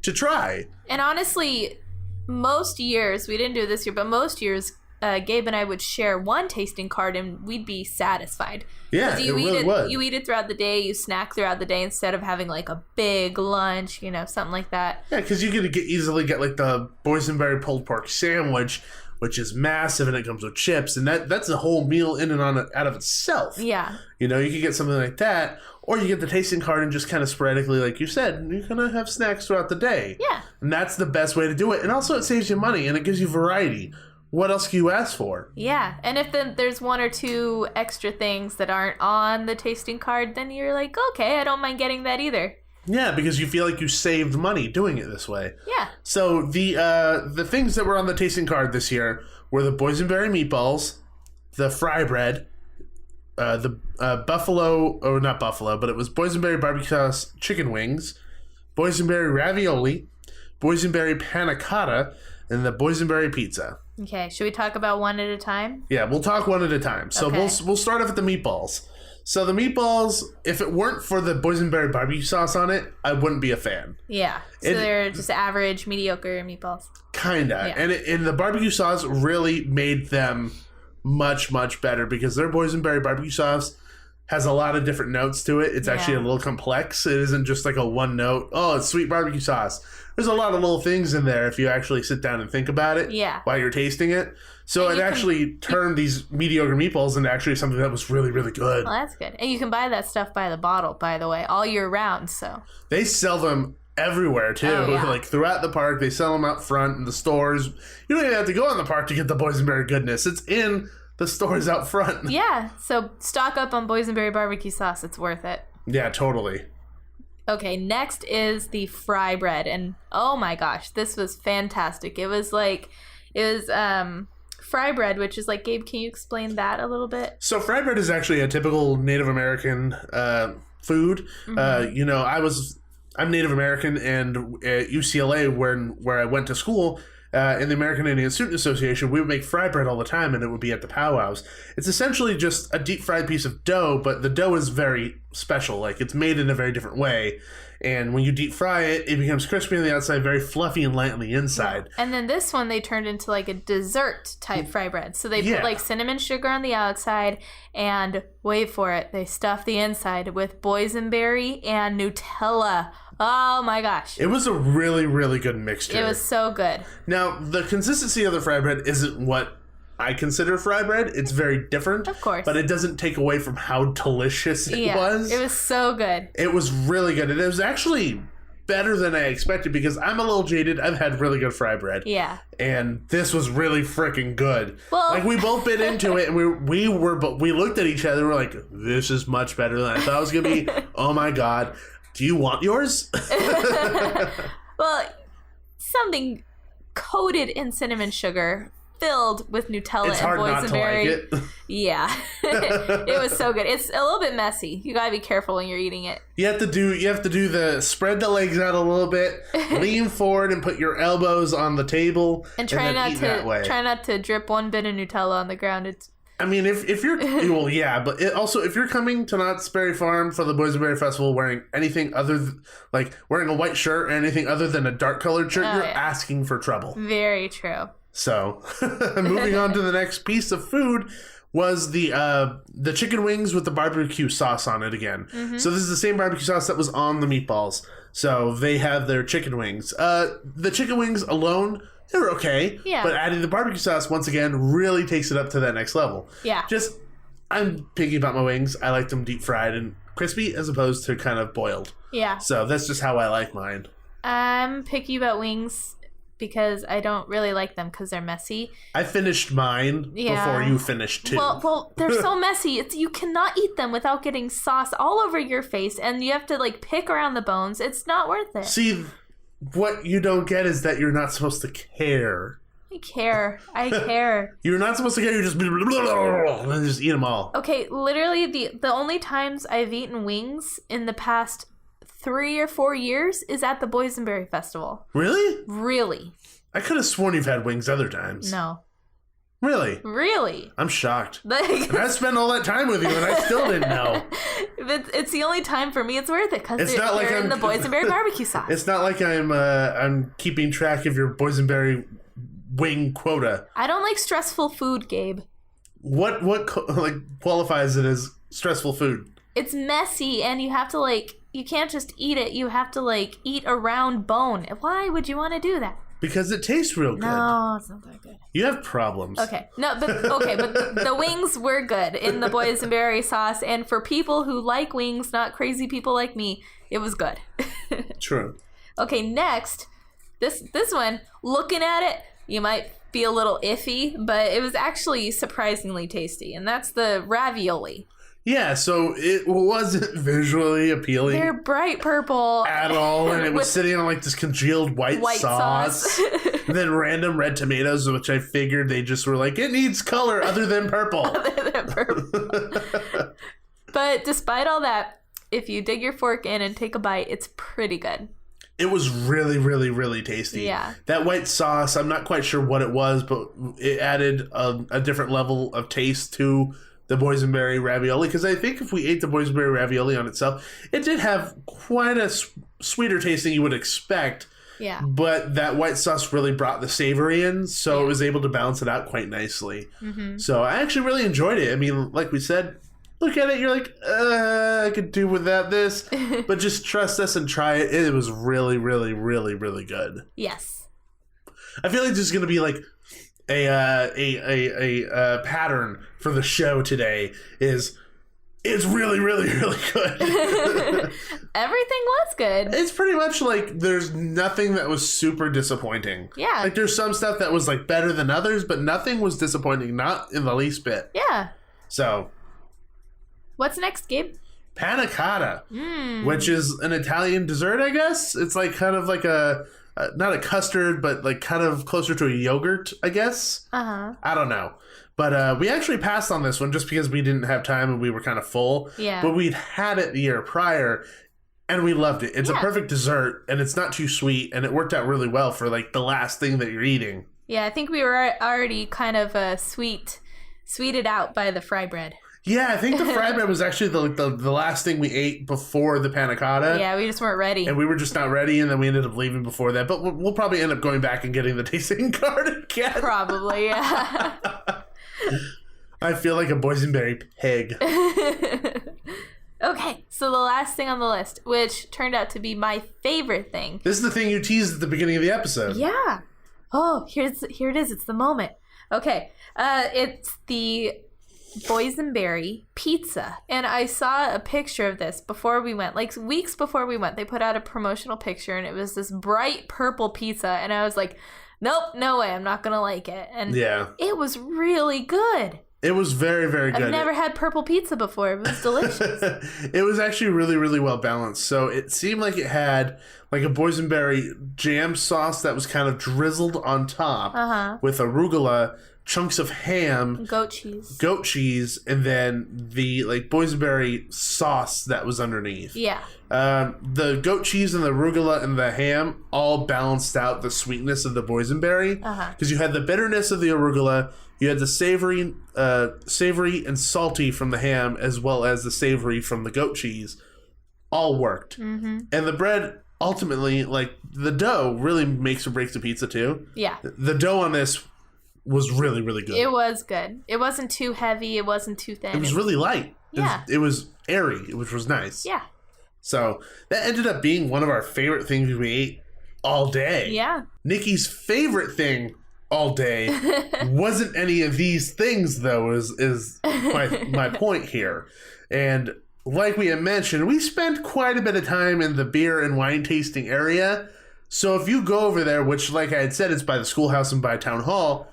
to try. And honestly, most years, we didn't do it this year, but most years, Gabe and I would share one tasting card and we'd be satisfied. Yeah, you it really would. You eat it throughout the day, you snack throughout the day instead of having a big lunch, something like that. Yeah, because you could easily get the boysenberry pulled pork sandwich, which is massive and it comes with chips, and that's a whole meal in and out of itself. Yeah. You could get something like that, or you get the tasting card and just kind of sporadically, like you said, you're going to have snacks throughout the day. Yeah. And that's the best way to do it. And also it saves you money and it gives you variety. What else can you ask for? Yeah, and if there's 1 or 2 extra things that aren't on the tasting card, then you're like, okay, I don't mind getting that either. Yeah, because you feel like you saved money doing it this way. Yeah. So the things that were on the tasting card this year were the boysenberry meatballs, the fry bread, the buffalo, or not buffalo, but it was boysenberry barbecue sauce chicken wings, boysenberry ravioli, boysenberry panna cotta, and the boysenberry pizza. Okay, should we talk about one at a time? Yeah, we'll talk one at a time. So okay. we'll start off with the meatballs. So the meatballs, if it weren't for the boysenberry barbecue sauce on it, I wouldn't be a fan. Yeah, so they're just average, mediocre meatballs. Kinda. Yeah. And the barbecue sauce really made them much, much better because their boysenberry barbecue sauce has a lot of different notes to it. It's actually a little complex. It isn't just like a one note, oh, it's sweet barbecue sauce. There's a lot of little things in there if you actually sit down and think about it while you're tasting it. So it actually turned these mediocre meatballs into actually something that was really, really good. Well, that's good. And you can buy that stuff by the bottle, by the way, all year round. So they sell them everywhere, too. Oh, yeah. Like, throughout the park, they sell them out front in the stores. You don't even have to go in the park to get the Boysenberry goodness. It's in the stores out front. Yeah, so stock up on Boysenberry barbecue sauce. It's worth it. Yeah, totally. Okay, next is the fry bread. And oh my gosh, this was fantastic. It was fry bread, which is like, Gabe, can you explain that a little bit? So fry bread is actually a typical Native American food. I'm Native American, and at UCLA, where I went to school, in the American Indian Student Association, we would make fry bread all the time, and it would be at the powwows. It's essentially just a deep fried piece of dough, but the dough is very special. Like, it's made in a very different way. And when you deep fry it, it becomes crispy on the outside, very fluffy and light on the inside. And then this one, they turned into like a dessert type fry bread. So they put like cinnamon sugar on the outside, and wait for it, they stuff the inside with boysenberry and Nutella. Oh my gosh. It was a really, really good mixture. It was so good. Now, the consistency of the fry bread isn't what I consider fry bread. It's very different. Of course. But it doesn't take away from how delicious it was. It was so good. It was really good. And it was actually better than I expected because I'm a little jaded. I've had really good fry bread. Yeah. And this was really freaking good. Well, like, we both bit into it, and we looked at each other and we're like, this is much better than I thought it was going to be. Oh my God. Do you want yours? Well, something coated in cinnamon sugar, filled with Nutella it's and hard not to like it. Yeah. It was so good. It's a little bit messy. You gotta be careful when you're eating it. You have to do the spread the legs out a little bit, lean forward and put your elbows on the table, and try not to drip one bit of Nutella on the ground. I mean, if you're well, yeah, but also if you're coming to Knott's Berry Farm for the Boysenberry Festival wearing anything like wearing a white shirt or anything other than a dark colored shirt, you're asking for trouble. Very true. So, moving on to the next piece of food was the chicken wings with the barbecue sauce on it again. Mm-hmm. So this is the same barbecue sauce that was on the meatballs. So they have their chicken wings. The chicken wings alone, they were okay. Yeah. But adding the barbecue sauce, once again, really takes it up to that next level. Yeah. I'm picky about my wings. I like them deep fried and crispy as opposed to kind of boiled. Yeah. So that's just how I like mine. I'm picky about wings because I don't really like them because they're messy. I finished mine before you finished too. Well, they're so messy. You cannot eat them without getting sauce all over your face, and you have to like pick around the bones. It's not worth it. See, what you don't get is that you're not supposed to care. I care. You're not supposed to care. You're just and just eat them all. Okay, literally the only times I've eaten wings in the past 3 or 4 years is at the Boysenberry Festival. Really? Really. I could have sworn you've had wings other times. No. Really? I'm shocked. And I spent all that time with you and I still didn't know. It's the only time for me it's worth it because they're in the Boysenberry barbecue sauce. It's not like I'm keeping track of your Boysenberry wing quota. I don't like stressful food, Gabe. What qualifies it as stressful food? It's messy and you have to you can't just eat it. You have to eat around bone. Why would you want to do that? Because it tastes real good. No, it's not that good. You have problems. Okay. No, but the wings were good in the boysenberry sauce, and for people who like wings, not crazy people like me, it was good. True. Okay, next, this one, looking at it, you might be a little iffy, but it was actually surprisingly tasty, and that's the ravioli. Yeah, so it wasn't visually appealing. They're bright purple. At all, and it was sitting on this congealed white sauce. And then random red tomatoes, which I figured they just were it needs color other than purple. But despite all that, if you dig your fork in and take a bite, it's pretty good. It was really, really, really tasty. Yeah. That white sauce, I'm not quite sure what it was, but it added a different level of taste to the boysenberry ravioli, because I think if we ate the boysenberry ravioli on itself, it did have quite a sweeter taste than you would expect. Yeah. But that white sauce really brought the savory in, so it was able to balance it out quite nicely. Mm-hmm. So I actually really enjoyed it. I mean, like we said, it look at it, you're like, I could do without this, but just trust us and try it. It was really, really, really, really good. Yes. I feel like there's going to be like a pattern for the show today. It's really, really, really good. Everything was good. It's pretty much like there's nothing that was super disappointing. Yeah. Like there's some stuff that was like better than others, but nothing was disappointing, not in the least bit. Yeah. So. What's next, Gabe? Panna cotta, which is an Italian dessert, I guess. It's like kind of like not a custard, but like kind of closer to a yogurt, I guess. Uh-huh. I don't know. But we actually passed on this one just because we didn't have time and we were kind of full. Yeah. But we'd had it the year prior and we loved it. It's a perfect dessert and it's not too sweet and it worked out really well for like the last thing that you're eating. Yeah, I think we were already kind of sweeted out by the fry bread. Yeah, I think the fry bread was actually the last thing we ate before the panna cotta. Yeah, we just weren't ready. And we were just not ready, and then we ended up leaving before that. But we'll probably end up going back and getting the tasting card again. Probably, yeah. I feel like a boysenberry pig. Okay, so the last thing on the list, which turned out to be my favorite thing. This is the thing you teased at the beginning of the episode. Yeah. Oh, here it is. It's the moment. Okay, it's the Boysenberry pizza, and I saw a picture of this before we went, like weeks before we went. They put out a promotional picture and it was this bright purple pizza, and I was like, nope, no way, I'm not gonna like it. And yeah, it was really good. It was very, very good. I've never had purple pizza before. It was delicious. It was actually really, really well balanced. So it seemed like it had like a boysenberry jam sauce that was kind of drizzled on top with arugula, chunks of ham, goat cheese, and then the like boysenberry sauce that was underneath. Yeah. The goat cheese and the arugula and the ham all balanced out the sweetness of the boysenberry because you had the bitterness of the arugula, you had the savory and salty from the ham, as well as the savory from the goat cheese. All worked, and the bread ultimately, like the dough, really makes or breaks the pizza too. Yeah. The dough on this was really, really good. It was good. It wasn't too heavy. It wasn't too thin. It was really light. Yeah. It was airy, which was nice. Yeah. So that ended up being one of our favorite things we ate all day. Yeah. Nikki's favorite thing all day wasn't any of these things, though, is my point here. And like we had mentioned, we spent quite a bit of time in the beer and wine tasting area. So if you go over there, which like I had said, it's by the schoolhouse and by town hall,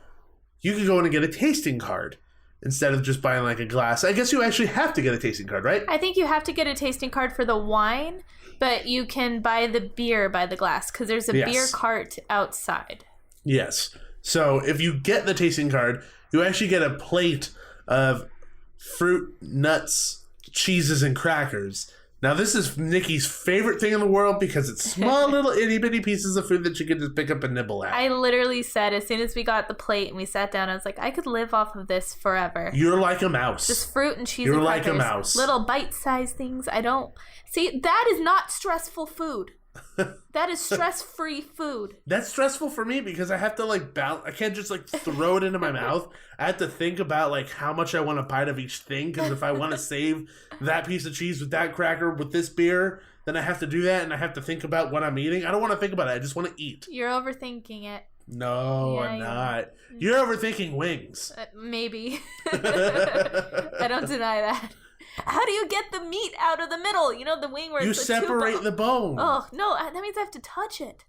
you could go in and get a tasting card instead of just buying like a glass. I guess you actually have to get a tasting card, right? I think you have to get a tasting card for the wine, but you can buy the beer by the glass because there's a beer cart outside. Yes. So if you get the tasting card, you actually get a plate of fruit, nuts, cheeses, and crackers. Now, this is Nikki's favorite thing in the world because it's small little itty-bitty pieces of food that you can just pick up and nibble at. I literally said, as soon as we got the plate and we sat down, I was like, I could live off of this forever. You're like a mouse. Just fruit and cheese and crackers. You're like a mouse. Little bite-sized things. I don't... See, that is not stressful food. That is stress-free food. That's stressful for me because I have to like balance. I can't just like throw it into my mouth. I have to think about like how much I want to bite of each thing, because if I want to save that piece of cheese with that cracker with this beer, then I have to do that, and I have to think about what I'm eating. I don't want to think about it. I just want to eat. You're overthinking it. No, yeah, I'm not. You're overthinking wings. Maybe. I don't deny that. How do you get the meat out of the middle? You know, the wing where you separate the bone. Oh, no, that means I have to touch it.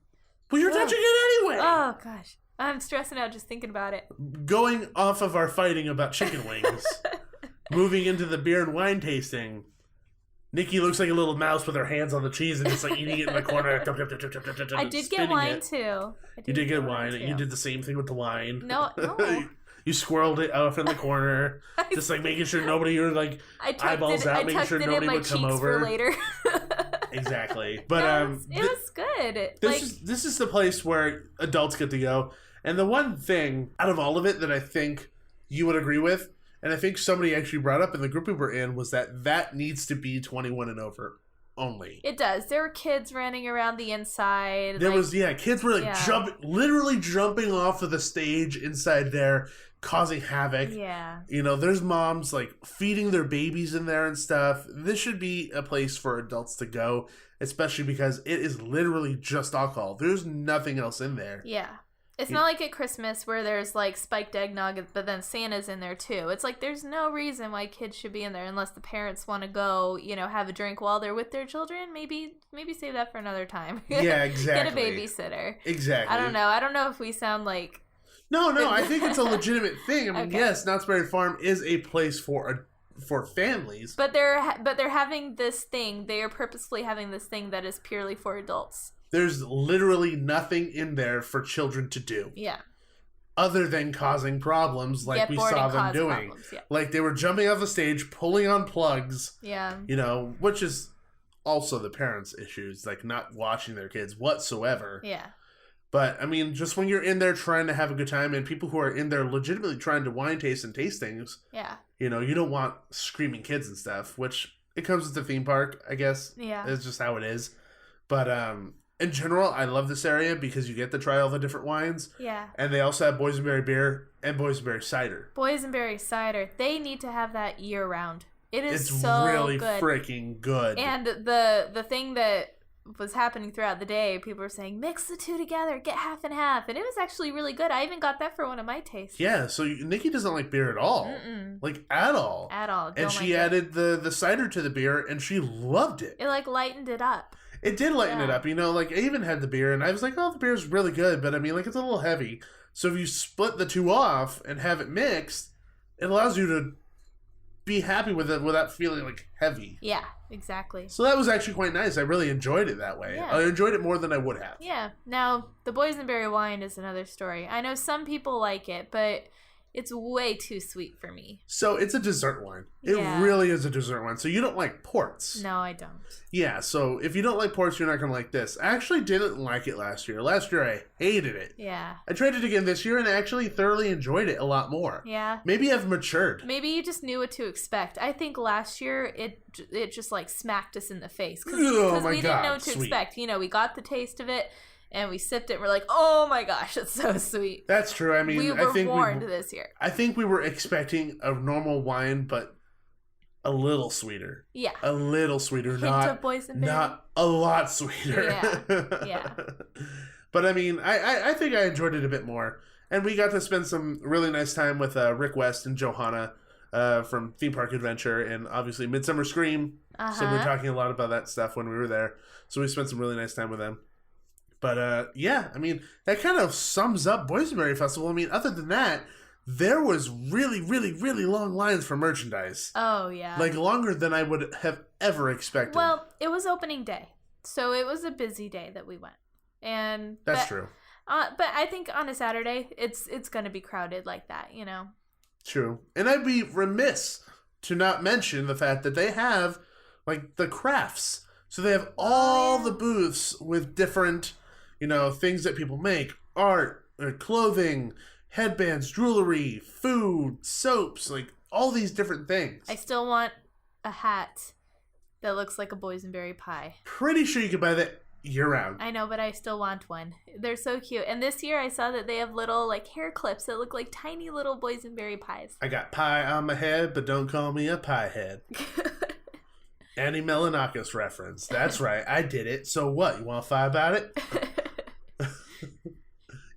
Well, you're touching it anyway. Oh, gosh. I'm stressing out just thinking about it. Going off of our fighting about chicken wings, moving into the beer and wine tasting, Nikki looks like a little mouse with her hands on the cheese and just like eating it in the corner. I did get wine, too. You did get wine. You did the same thing with the wine. No. You swirled it off in the corner, just like making sure nobody were like eyeballs out, making sure nobody would come over. For later. Exactly, but it was good. This is the place where adults get to go, and the one thing out of all of it that I think you would agree with, and I think somebody actually brought up in the group we were in, was that needs to be 21 and over. Only. It does. There were kids running around the inside. There was kids were like literally jumping off of the stage inside there, causing havoc. Yeah. You know, there's moms, like, feeding their babies in there and stuff. This should be a place for adults to go, especially because it is literally just alcohol. There's nothing else in there. Yeah. It's not like at Christmas where there's, like, spiked eggnog, but then Santa's in there, too. It's like there's no reason why kids should be in there unless the parents want to go, you know, have a drink while they're with their children. Maybe save that for another time. Yeah, exactly. Get a babysitter. Exactly. I don't know if we sound like... No, I think it's a legitimate thing. I mean, Okay. yes, Knott's Berry Farm is a place for families. But they're having this thing. They are purposefully having this thing that is purely for adults. There's literally nothing in there for children to do. Yeah. Other than causing problems like we saw them doing. Problems, yeah. Like they were jumping off the stage, pulling on plugs. Yeah. You know, which is also the parents' issues, like not watching their kids whatsoever. Yeah. But, I mean, just when you're in there trying to have a good time and people who are in there legitimately trying to wine taste and taste things, Yeah. you know, you don't want screaming kids and stuff, which it comes with the theme park, I guess. Yeah. It's just how it is. But, in general, I love this area because you get to try all the different wines. Yeah. And they also have boysenberry beer and boysenberry cider. Boysenberry cider. They need to have that year round. It is It's so really good. freaking good. And the thing that was happening throughout the day, people were saying, mix the two together, get half and half. And it was actually really good. I even got that for one of my tastes. Yeah, so Nikki doesn't like beer at all. Mm-mm. Like, at all. At all. And she added the cider to the beer, and she loved it. It, like, lightened it up. It did lighten it up, you know, like, I even had the beer, and I was like, oh, the beer's really good, but, I mean, like, it's a little heavy. So if you split the two off and have it mixed, it allows you to be happy with it without feeling, like, heavy. Yeah, exactly. So that was actually quite nice. I really enjoyed it that way. Yeah. I enjoyed it more than I would have. Yeah. Now, the boysenberry wine is another story. I know some people like it, but it's way too sweet for me. So it's a dessert wine. It Yeah. really is a dessert wine. So you don't like ports. No, I don't. Yeah, so if you don't like ports, you're not going to like this. I actually didn't like it last year. Last year, I hated it. Yeah. I tried it again this year, and I actually thoroughly enjoyed it a lot more. Yeah. Maybe I've matured. Maybe you just knew what to expect. I think last year it just like smacked us in the face because Oh my we didn't know God, what to sweet. expect. You know, we got the taste of it and we sipped it. And we're like, oh my gosh, it's so sweet. That's true. I mean, We I were think warned this year. I think we were expecting a normal wine, but a little sweeter. Yeah. A little sweeter, Hint not of boysenberry. not a lot sweeter. Yeah. But I mean, I think I enjoyed it a bit more, and we got to spend some really nice time with Rick West and Johanna from Theme Park Adventure, and obviously Midsummer Scream. So we were talking a lot about that stuff when we were there. So we spent some really nice time with them. But yeah, I mean, that kind of sums up Boysenberry Festival. I mean, other than that, there was really, really, really long lines for merchandise. Oh, yeah. Like longer than I would have ever expected. Well, it was opening day. So it was a busy day that we went. And That's true. But I think on a Saturday, it's going to be crowded like that, you know? True. And I'd be remiss to not mention the fact that they have, like, the crafts. So they have all the booths with different, you know, things that people make. Art, clothing, headbands, jewelry, food, soaps, like, all these different things. I still want a hat that looks like a boysenberry pie. Pretty sure you could buy that year-round. I know, but I still want one. They're so cute. And this year I saw that they have little, like, hair clips that look like tiny little boysenberry pies. I got pie on my head, but don't call me a pie head. Annie Melanakis reference. That's right. I did it. So what? You want to fight about it?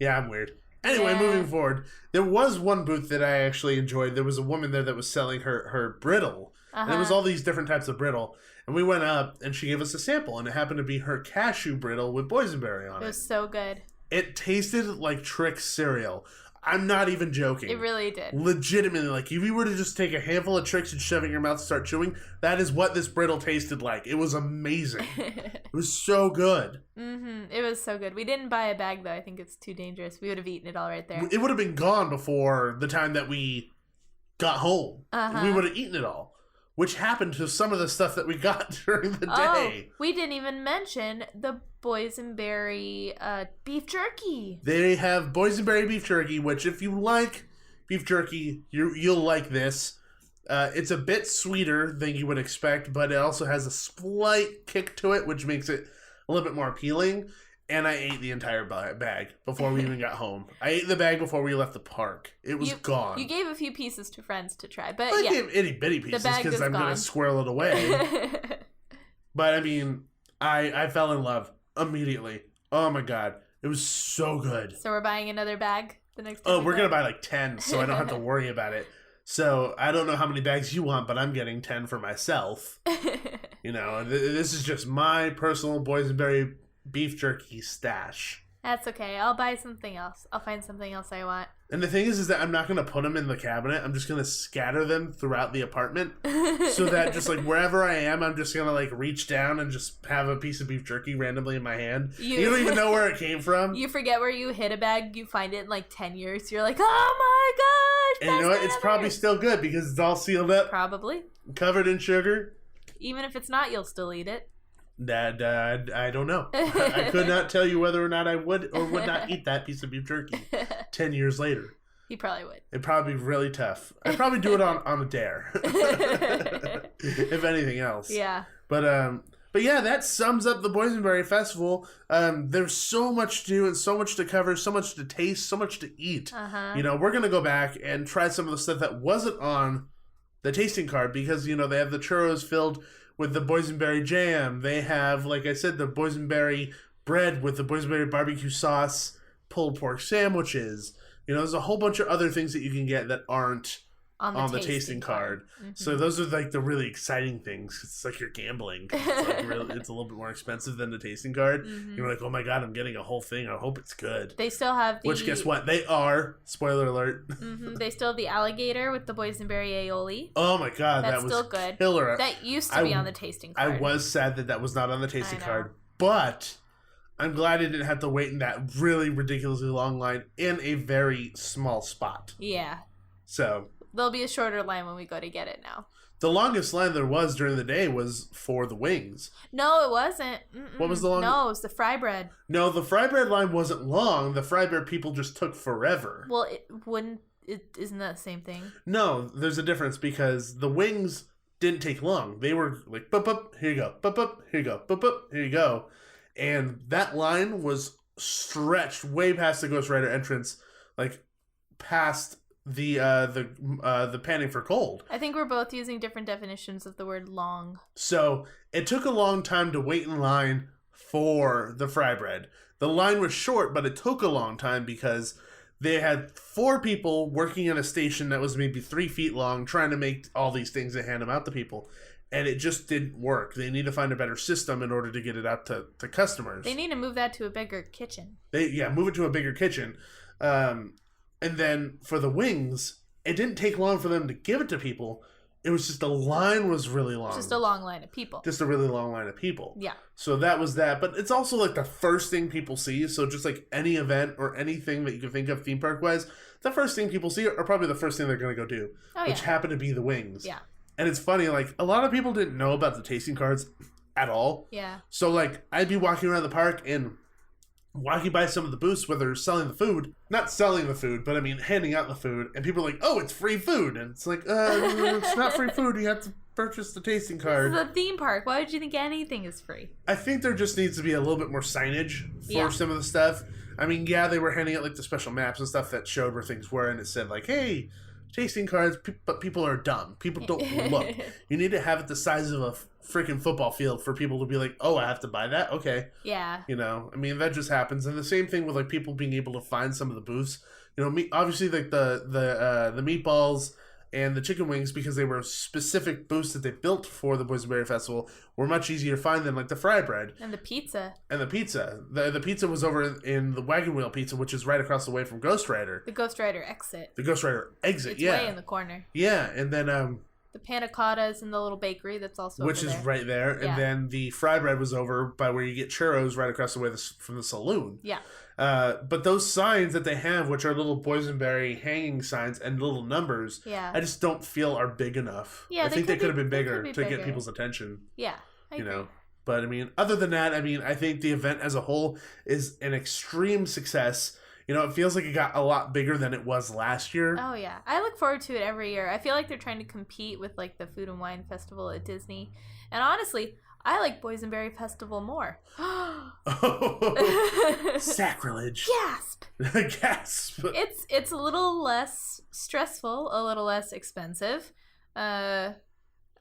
Yeah, I'm weird. Anyway, Yeah. moving forward, there was one booth that I actually enjoyed. There was a woman there that was selling her brittle. And it was all these different types of brittle. And we went up, and she gave us a sample, and it happened to be her cashew brittle with boysenberry on It it. was so good. It tasted like Trix cereal. I'm not even joking. It really did. Legitimately, like, if you were to just take a handful of Trix and shove it in your mouth and start chewing, that is what this brittle tasted like. It was amazing. It was so good. It was so good. We didn't buy a bag, though. I think it's too dangerous. We would have eaten it all right there. It would have been gone before the time that we got home. We would have eaten it all. Which happened to some of the stuff that we got during the day. We didn't even mention the boysenberry beef jerky. They have boysenberry beef jerky, which if you like beef jerky, you'll like this. It's a bit sweeter than you would expect, but it also has a slight kick to it, which makes it a little bit more appealing. And I ate the entire bag before we even got home. I ate the bag before we left the park. It was gone. You gave a few pieces to friends to try, but I gave itty bitty pieces because I'm going to squirrel it away. But I mean, I fell in love immediately. Oh my God. It was so good. So we're buying another bag the next time? Oh, we're going to buy like 10 so I don't have to worry about it. So I don't know how many bags you want, but I'm getting 10 for myself. You know, this is just my personal Boysenberry beef jerky stash. That's okay. I'll buy something else. I'll find something else I want. And the thing is that I'm not going to put them in the cabinet. I'm just going to scatter them throughout the apartment so that just like wherever I am, I'm just going to like reach down and just have a piece of beef jerky randomly in my hand. You don't even know where it came from. You forget where you hid a bag. You find it in like 10 years. You're like, oh my gosh. And you know what? It's probably still good because it's all sealed up. Probably. Covered in sugar. Even if it's not, you'll still eat it. I don't know. I could not tell you whether or not I would or would not eat that piece of beef jerky 10 years later. You probably would. It'd probably be really tough. I'd probably do it on a dare. If anything else. Yeah. But yeah, that sums up the Boysenberry Festival. There's so much to do and so much to cover, so much to taste, so much to eat. Uh-huh. You know, we're going to go back and try some of the stuff that wasn't on the tasting card because, you know, they have the churros filled with the boysenberry jam. They have, like I said, the boysenberry bread with the boysenberry barbecue sauce, pulled pork sandwiches. You know, there's a whole bunch of other things that you can get that aren't on the tasting card. Mm-hmm. So those are like the really exciting things. It's like you're gambling. It's like it's a little bit more expensive than the tasting card. Mm-hmm. You're like, oh my God, I'm getting a whole thing. I hope it's good. They still have Which, guess what? They are. Spoiler alert. Mm-hmm. They still have the alligator with the boysenberry aioli. Oh my God, that was still good. Killer. That used to be on the tasting card. I was sad that was not on the tasting card. But I'm glad I didn't have to wait in that really ridiculously long line in a very small spot. Yeah. So there'll be a shorter line when we go to get it now. The longest line there was during the day was for the wings. No, it wasn't. Mm-mm. What was the longest? No, it was the fry bread. No, the fry bread line wasn't long. The fry bread people just took forever. Well, isn't that the same thing? No, there's a difference because the wings didn't take long. They were like, bup, bup, here you go, bup, bup, here you go, bup, bup, here you go. And that line was stretched way past the Ghost Rider entrance, like past the panning for cold. I think we're both using different definitions of the word long. So it took a long time to wait in line for the fry bread. The line was short, but it took a long time because they had 4 people working in a station that was maybe 3 feet long trying to make all these things and hand them out to people. And it just didn't work. They need to find a better system in order to get it out to customers. They need to move that to a bigger kitchen. Move it to a bigger kitchen. And then for the wings, it didn't take long for them to give it to people. It was just the line was really long. Just a long line of people. Just a really long line of people. Yeah. So that was that. But it's also like the first thing people see. So just like any event or anything that you can think of theme park wise, the first thing people see are probably the first thing they're going to go do. Which happened to be the wings. Yeah. And it's funny, like, a lot of people didn't know about the tasting cards at all. Yeah. So, like, I'd be walking around the park and walking by some of the booths where they're selling the food. Not selling the food, but, I mean, handing out the food. And people are like, oh, it's free food. And it's like, it's not free food. You have to purchase the tasting card. This is a theme park. Why would you think anything is free? I think there just needs to be a little bit more signage for some of the stuff. I mean, yeah, they were handing out, like, the special maps and stuff that showed where things were. And it said, like, hey, tasting cards, but people are dumb. People don't look. You need to have it the size of a freaking football field for people to be like, oh, I have to buy that? Okay. Yeah. You know, I mean, that just happens. And the same thing with, like, people being able to find some of the booths. You know, obviously, like, the meatballs and the chicken wings, because they were specific booths that they built for the Boysenberry Festival, were much easier to find than, like, the fry bread. And the pizza. The pizza was over in the Wagon Wheel Pizza, which is right across the way from Ghost Rider. The Ghost Rider exit. It's way in the corner. Yeah, and then the panna cotta's in the little bakery that's also which is right there. And then the fry bread was over by where you get churros right across the way from the saloon. Yeah. But those signs that they have, which are little boysenberry hanging signs and little numbers, I just don't feel are big enough. Yeah, I think they could have been bigger to get people's attention. Yeah, I agree. Know. But I mean, other than that, I mean, I think the event as a whole is an extreme success. You know, it feels like it got a lot bigger than it was last year. Oh, yeah. I look forward to it every year. I feel like they're trying to compete with, like, the Food and Wine Festival at Disney. And honestly, I like Boysenberry Festival more. Oh, sacrilege. Gasp! Gasp. It's a little less stressful, a little less expensive. I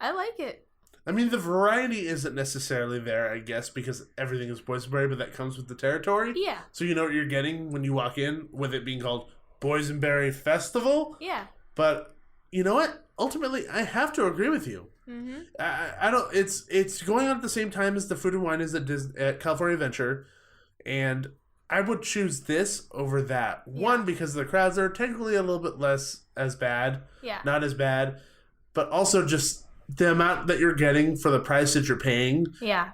like it. I mean, the variety isn't necessarily there, I guess, because everything is Boysenberry, but that comes with the territory. Yeah. So you know what you're getting when you walk in, with it being called Boysenberry Festival. Yeah. But you know what? Ultimately, I have to agree with you. Mm-hmm. I don't. It's going on at the same time as the Food and Wine is at California Adventure, and I would choose this over that. Yeah. One, because the crowds are technically a little bit less as bad. Yeah. Not as bad, but also just the amount that you're getting for the price that you're paying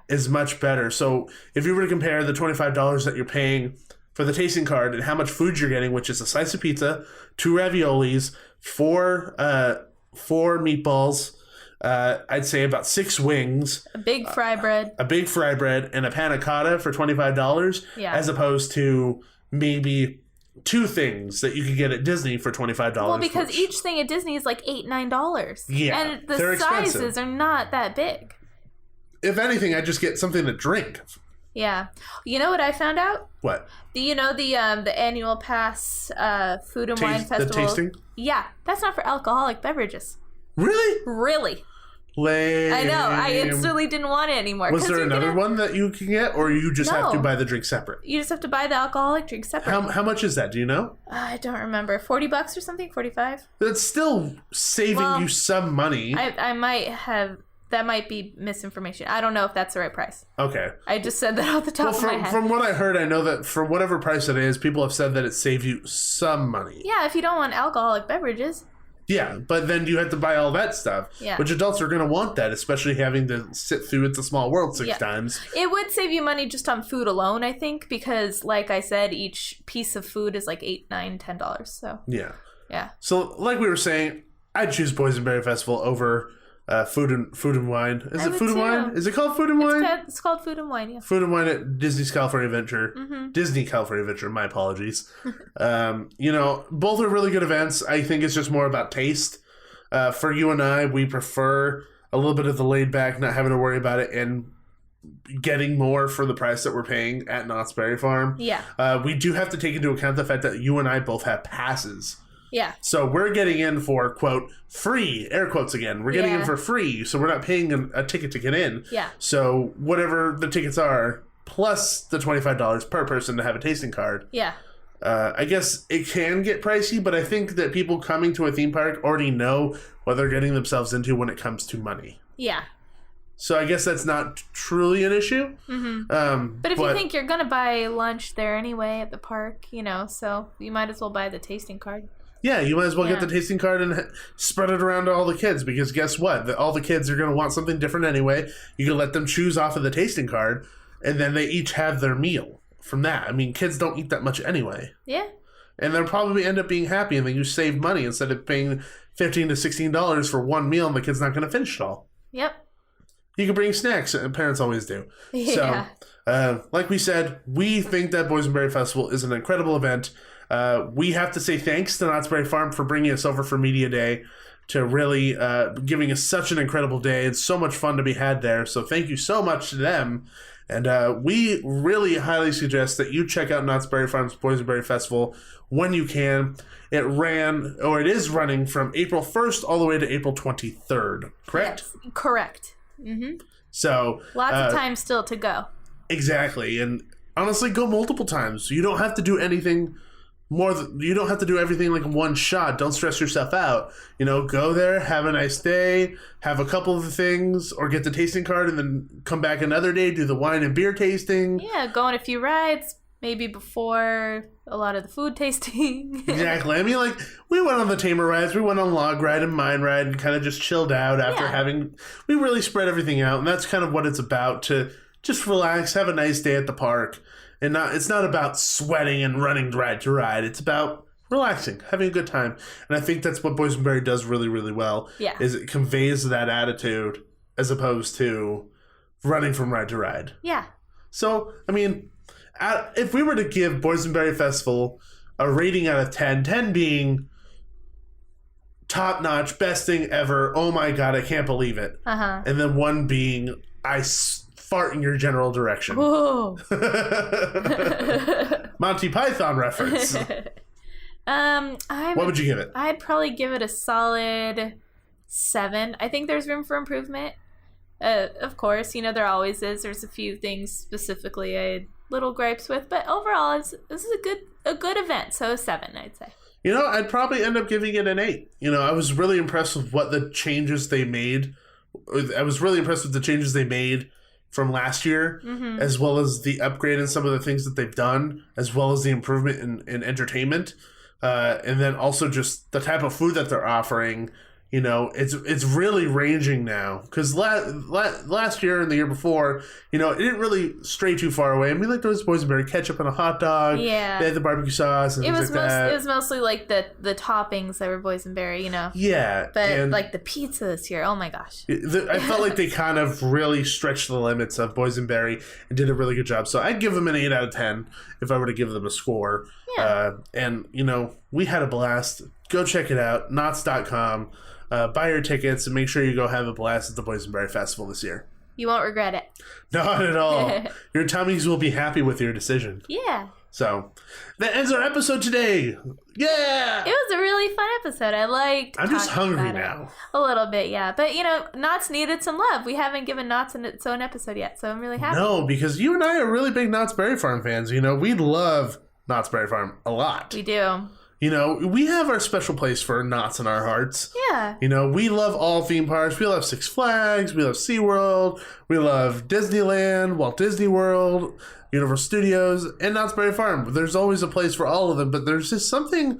is much better. So if you were to compare the $25 that you're paying for the tasting card and how much food you're getting, which is a slice of pizza, 2 raviolis, 4 meatballs, I'd say about 6 wings, A big fry bread. and a panna cotta for $25, as opposed to maybe 2 things that you could get at Disney for $25. Well, because each thing at Disney is like $8-9. Yeah, and the they're sizes expensive. are not that big. If anything, I just get something to drink. Yeah. You know what I found out? What? The annual pass Food and Wine Festival. The tasting? Yeah, that's not for alcoholic beverages. Really? Really. Lame. I know. I instantly didn't want it anymore. Was there another one that you can get, or you just have to No. buy the drink separate? You just have to buy the alcoholic drink separate. How much is that? Do you know? I don't remember. $40 or something? 45? That's still saving you some money. I might have... That might be misinformation. I don't know if that's the right price. Okay. I just said that off the top of my head. From what I heard, I know that for whatever price it is, people have said that it saves you some money. Yeah, if you don't want alcoholic beverages. Yeah, but then you have to buy all that stuff. Yeah. Which adults are going to want that, especially having to sit through It's a Small World 6 times. It would save you money just on food alone, I think, because, like I said, each piece of food is like $8, $9, $10. So Yeah. yeah. So, like we were saying, I'd choose Boysenberry Festival over Food and Wine. Is it Food and Wine? Is it called Food and Wine? It's called Food and Wine, yeah. Food and Wine at Disney's California Adventure. Mm-hmm. Disney California Adventure, my apologies. You know, both are really good events. I think it's just more about taste. For you and I, we prefer a little bit of the laid back, not having to worry about it, and getting more for the price that we're paying at Knott's Berry Farm. Yeah. We do have to take into account the fact that you and I both have passes. Yeah. So we're getting in for, quote, free, air quotes again. We're getting in for free, so we're not paying a ticket to get in. Yeah. So whatever the tickets are, plus the $25 per person to have a tasting card. Yeah. I guess it can get pricey, but I think that people coming to a theme park already know what they're getting themselves into when it comes to money. Yeah. So I guess that's not truly an issue. Mm-hmm. But if you think you're going to buy lunch there anyway at the park, you know, so you might as well buy the tasting card. Yeah, you might as well get the tasting card and spread it around to all the kids, because guess what? All the kids are going to want something different anyway. You can let them choose off of the tasting card, and then they each have their meal from that. I mean, kids don't eat that much anyway. Yeah. And they'll probably end up being happy, and then you save money instead of paying $15 to $16 for one meal, and the kid's not going to finish it all. Yep. You can bring snacks, and parents always do. Yeah. So, like we said, we think that Boysenberry Festival is an incredible event. We have to say thanks to Knott's Berry Farm for bringing us over for Media Day, to really giving us such an incredible day. It's so much fun to be had there. So thank you so much to them. And we really highly suggest that you check out Knott's Berry Farm's Boysenberry Festival when you can. It is running from April 1st all the way to April 23rd, correct? Yes, correct. Mm-hmm. So lots of time still to go. Exactly. And honestly, go multiple times. You don't have to do anything you don't have to do everything like one shot. Don't stress yourself out. You know, go there, have a nice day, have a couple of things, or get the tasting card and then come back another day, do the wine and beer tasting. Yeah, go on a few rides, maybe before a lot of the food tasting. Exactly. I mean, like, we went on the Tamer rides, we went on Log Ride and Mine Ride and kind of just chilled out after we really spread everything out. And that's kind of what it's about, to just relax, have a nice day at the park. And it's not about sweating and running ride to ride. It's about relaxing, having a good time. And I think that's what Boysenberry does really, really well. Yeah. Is it conveys that attitude as opposed to running from ride to ride. Yeah. So, I mean, if we were to give Boysenberry Festival a rating out of 10. 10 being top notch, best thing ever. Oh my God, I can't believe it. And then 1 being fart in your general direction. Whoa. Monty Python reference. What would you give it? I'd probably give it a solid 7. I think there's room for improvement. Of course, there always is. There's a few things specifically I had little gripes with, but overall, this is a good event. So 7, I'd say. I'd probably end up giving it an 8. I was really impressed with what the changes they made. I was really impressed with the changes they made from last year, as well as the upgrade in some of the things that they've done, as well as the improvement in entertainment. And then also just the type of food that they're offering. It's really ranging now, because last year and the year before, it didn't really stray too far away. And we like those boysenberry ketchup and a hot dog. Yeah, they had the barbecue sauce and things like that. It was mostly like the toppings that were boysenberry, Yeah, but like the pizza this year, oh my gosh! I felt like they kind of really stretched the limits of boysenberry and did a really good job. So I'd give them an 8 out of 10 if I were to give them a score. Yeah. And we had a blast. Go check it out, Knotts.com. Buy your tickets and make sure you go have a blast at the Boysenberry Festival this year. You won't regret it. Not at all. Your tummies will be happy with your decision. Yeah. So, that ends our episode today. Yeah! It was a really fun episode. I'm just hungry now. A little bit, yeah. But, Knott's needed some love. We haven't given Knott's its own episode yet, so I'm really happy. No, because you and I are really big Knott's Berry Farm fans. We love Knott's Berry Farm a lot. We do. We have our special place for Knott's in our hearts. Yeah. We love all theme parks. We love Six Flags. We love SeaWorld. We love Disneyland, Walt Disney World, Universal Studios, and Knott's Berry Farm. There's always a place for all of them, but there's just something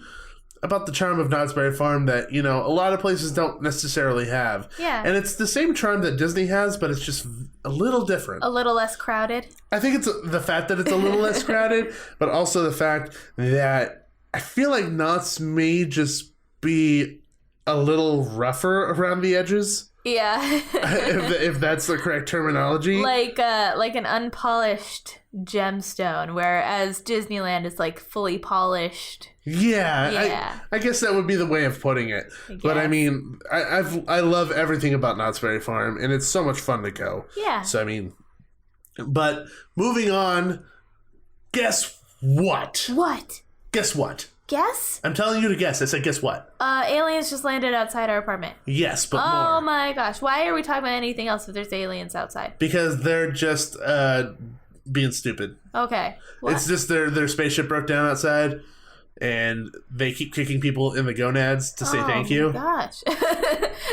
about the charm of Knott's Berry Farm that, a lot of places don't necessarily have. Yeah. And it's the same charm that Disney has, but it's just a little different. A little less crowded. I think it's the fact that it's a little less crowded, but also the fact that I feel like Knott's may just be a little rougher around the edges. Yeah. if that's the correct terminology. Like an unpolished gemstone, whereas Disneyland is like fully polished. Yeah. I guess that would be the way of putting it. But I mean, I love everything about Knott's Berry Farm, and it's so much fun to go. Yeah. So but moving on, guess what? What? Guess what? Guess? I'm telling you to guess. I said, guess what? Aliens just landed outside our apartment. Yes, but more. Oh my gosh. Why are we talking about anything else if there's aliens outside? Because they're just being stupid. Okay. What? It's just their spaceship broke down outside, and they keep kicking people in the gonads to say thank you. Oh my gosh.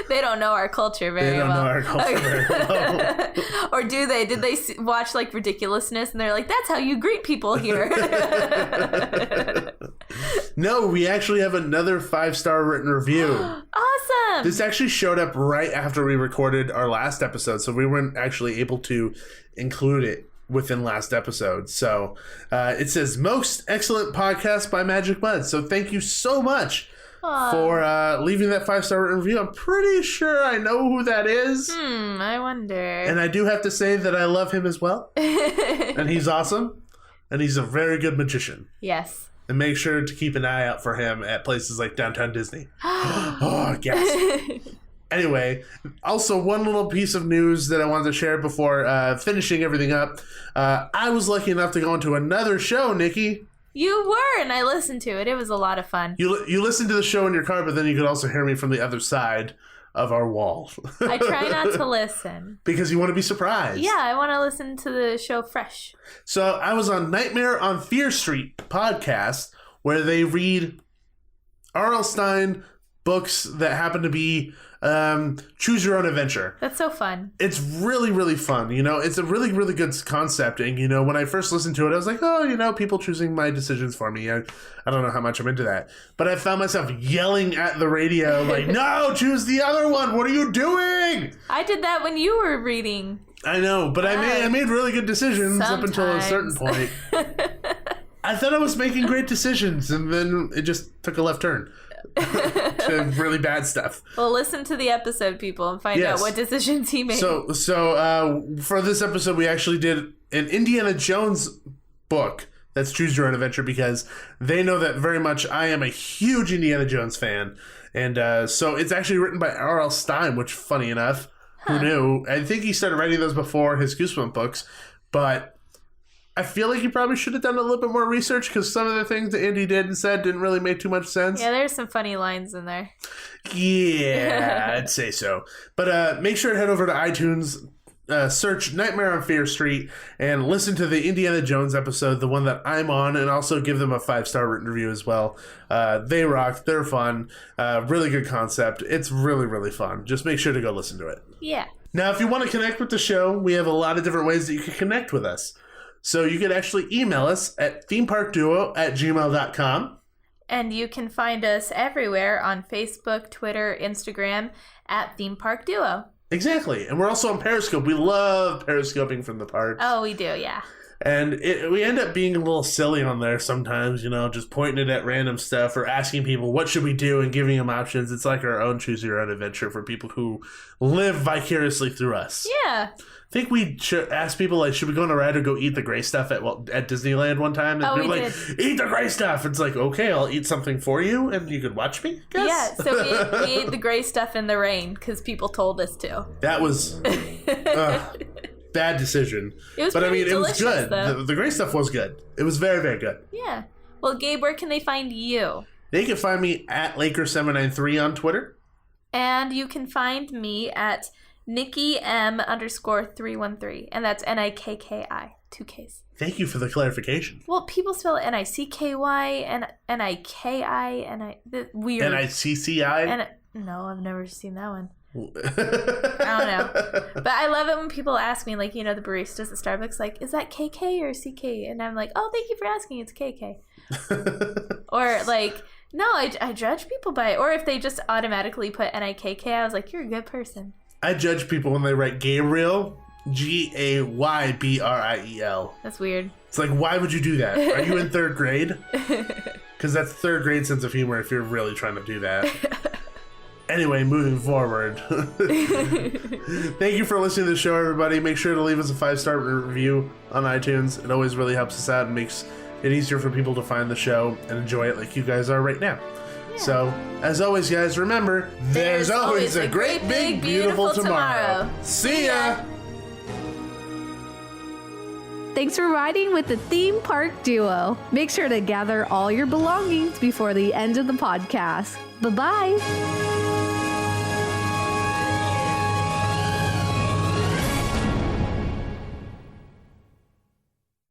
They don't know our culture very well. They don't know our culture very well. Or do they? Did they watch like Ridiculousness and they're like, that's how you greet people here? No, we actually have another 5-star written review. Awesome. This actually showed up right after we recorded our last episode, so we weren't actually able to include it within last episode. So it says, most excellent podcast by Magic Bud. So thank you so much for leaving that 5-star written review. I'm pretty sure I know who that is. I wonder. And I do have to say that I love him as well. And he's awesome. And he's a very good magician. Yes. And make sure to keep an eye out for him at places like Downtown Disney. Oh, yes. Anyway, also one little piece of news that I wanted to share before finishing everything up. I was lucky enough to go into another show, Nikki. You were, and I listened to it. It was a lot of fun. You listened to the show in your car, but then you could also hear me from the other side of our wall. I try not to listen. Because you want to be surprised. Yeah, I want to listen to the show fresh. So I was on Nightmare on Fear Street podcast, where they read R.L. Stine books that happen to be choose your own adventure. That's so fun. It's really, really fun. It's a really, really good concept. And, when I first listened to it, I was like, oh, people choosing my decisions for me. I don't know how much I'm into that. But I found myself yelling at the radio, like, no, choose the other one. What are you doing? I did that when you were reading. I know, but I made really good decisions sometimes. Up until a certain point. I thought I was making great decisions, and then it just took a left turn. To really bad stuff. Well, listen to the episode, people, and find out what decisions he made. So for this episode, we actually did an Indiana Jones book That's Choose Your Own Adventure, because they know that very much I am a huge Indiana Jones fan. And so it's actually written by R.L. Stine, which, funny enough, who knew? I think he started writing those before his Goosebumps books, but I feel like he probably should have done a little bit more research, because some of the things that Andy did and said didn't really make too much sense. Yeah, there's some funny lines in there. Yeah, I'd say so. But make sure to head over to iTunes, search Nightmare on Fear Street, and listen to the Indiana Jones episode, the one that I'm on, and also give them a 5-star written review as well. They rock. They're fun. Really good concept. It's really, really fun. Just make sure to go listen to it. Yeah. Now, if you want to connect with the show, we have a lot of different ways that you can connect with us. So you can actually email us at themeparkduo@gmail.com. And you can find us everywhere on Facebook, Twitter, Instagram at Theme Park Duo. Exactly. And we're also on Periscope. We love periscoping from the parks. Oh, we do, yeah. And we end up being a little silly on there sometimes, just pointing it at random stuff or asking people, what should we do, and giving them options. It's like our own Choose Your Own Adventure for people who live vicariously through us. Yeah. I think we should ask people, like, should we go on a ride or go eat the gray stuff at Disneyland one time? And we like, did. Eat the gray stuff. It's like, okay, I'll eat something for you, and you could watch me, I guess? Yeah, so we ate the gray stuff in the rain because people told us to. That was bad decision. It was but I mean, it was delicious, good. The gray stuff was good. It was very, very good. Yeah. Well, Gabe, where can they find you? They can find me at Laker793 on Twitter. And you can find me at Nikki M_313, and that's NIKKI, 2 Ks. Thank you for the clarification. Well, people spell it NICKY and NIKI and weird. NICCI? No, I've never seen that one. I don't know. But I love it when people ask me, like, the baristas at Starbucks, like, is that KK or CK? And I'm like, oh, thank you for asking. It's KK. Or like, no, I judge people by it. Or if they just automatically put NIKK, I was like, you're a good person. I judge people when they write Gabriel, GAYBRIEL. That's weird. It's like, why would you do that? Are you in 3rd grade? Because that's 3rd grade sense of humor if you're really trying to do that. Anyway, moving forward. Thank you for listening to the show, everybody. Make sure to leave us a 5-star review on iTunes. It always really helps us out and makes it easier for people to find the show and enjoy it like you guys are right now. Yeah. So, as always, guys, remember, there's always a great, big, beautiful tomorrow. See ya! Thanks for riding with the Theme Park Duo. Make sure to gather all your belongings before the end of the podcast. Bye-bye.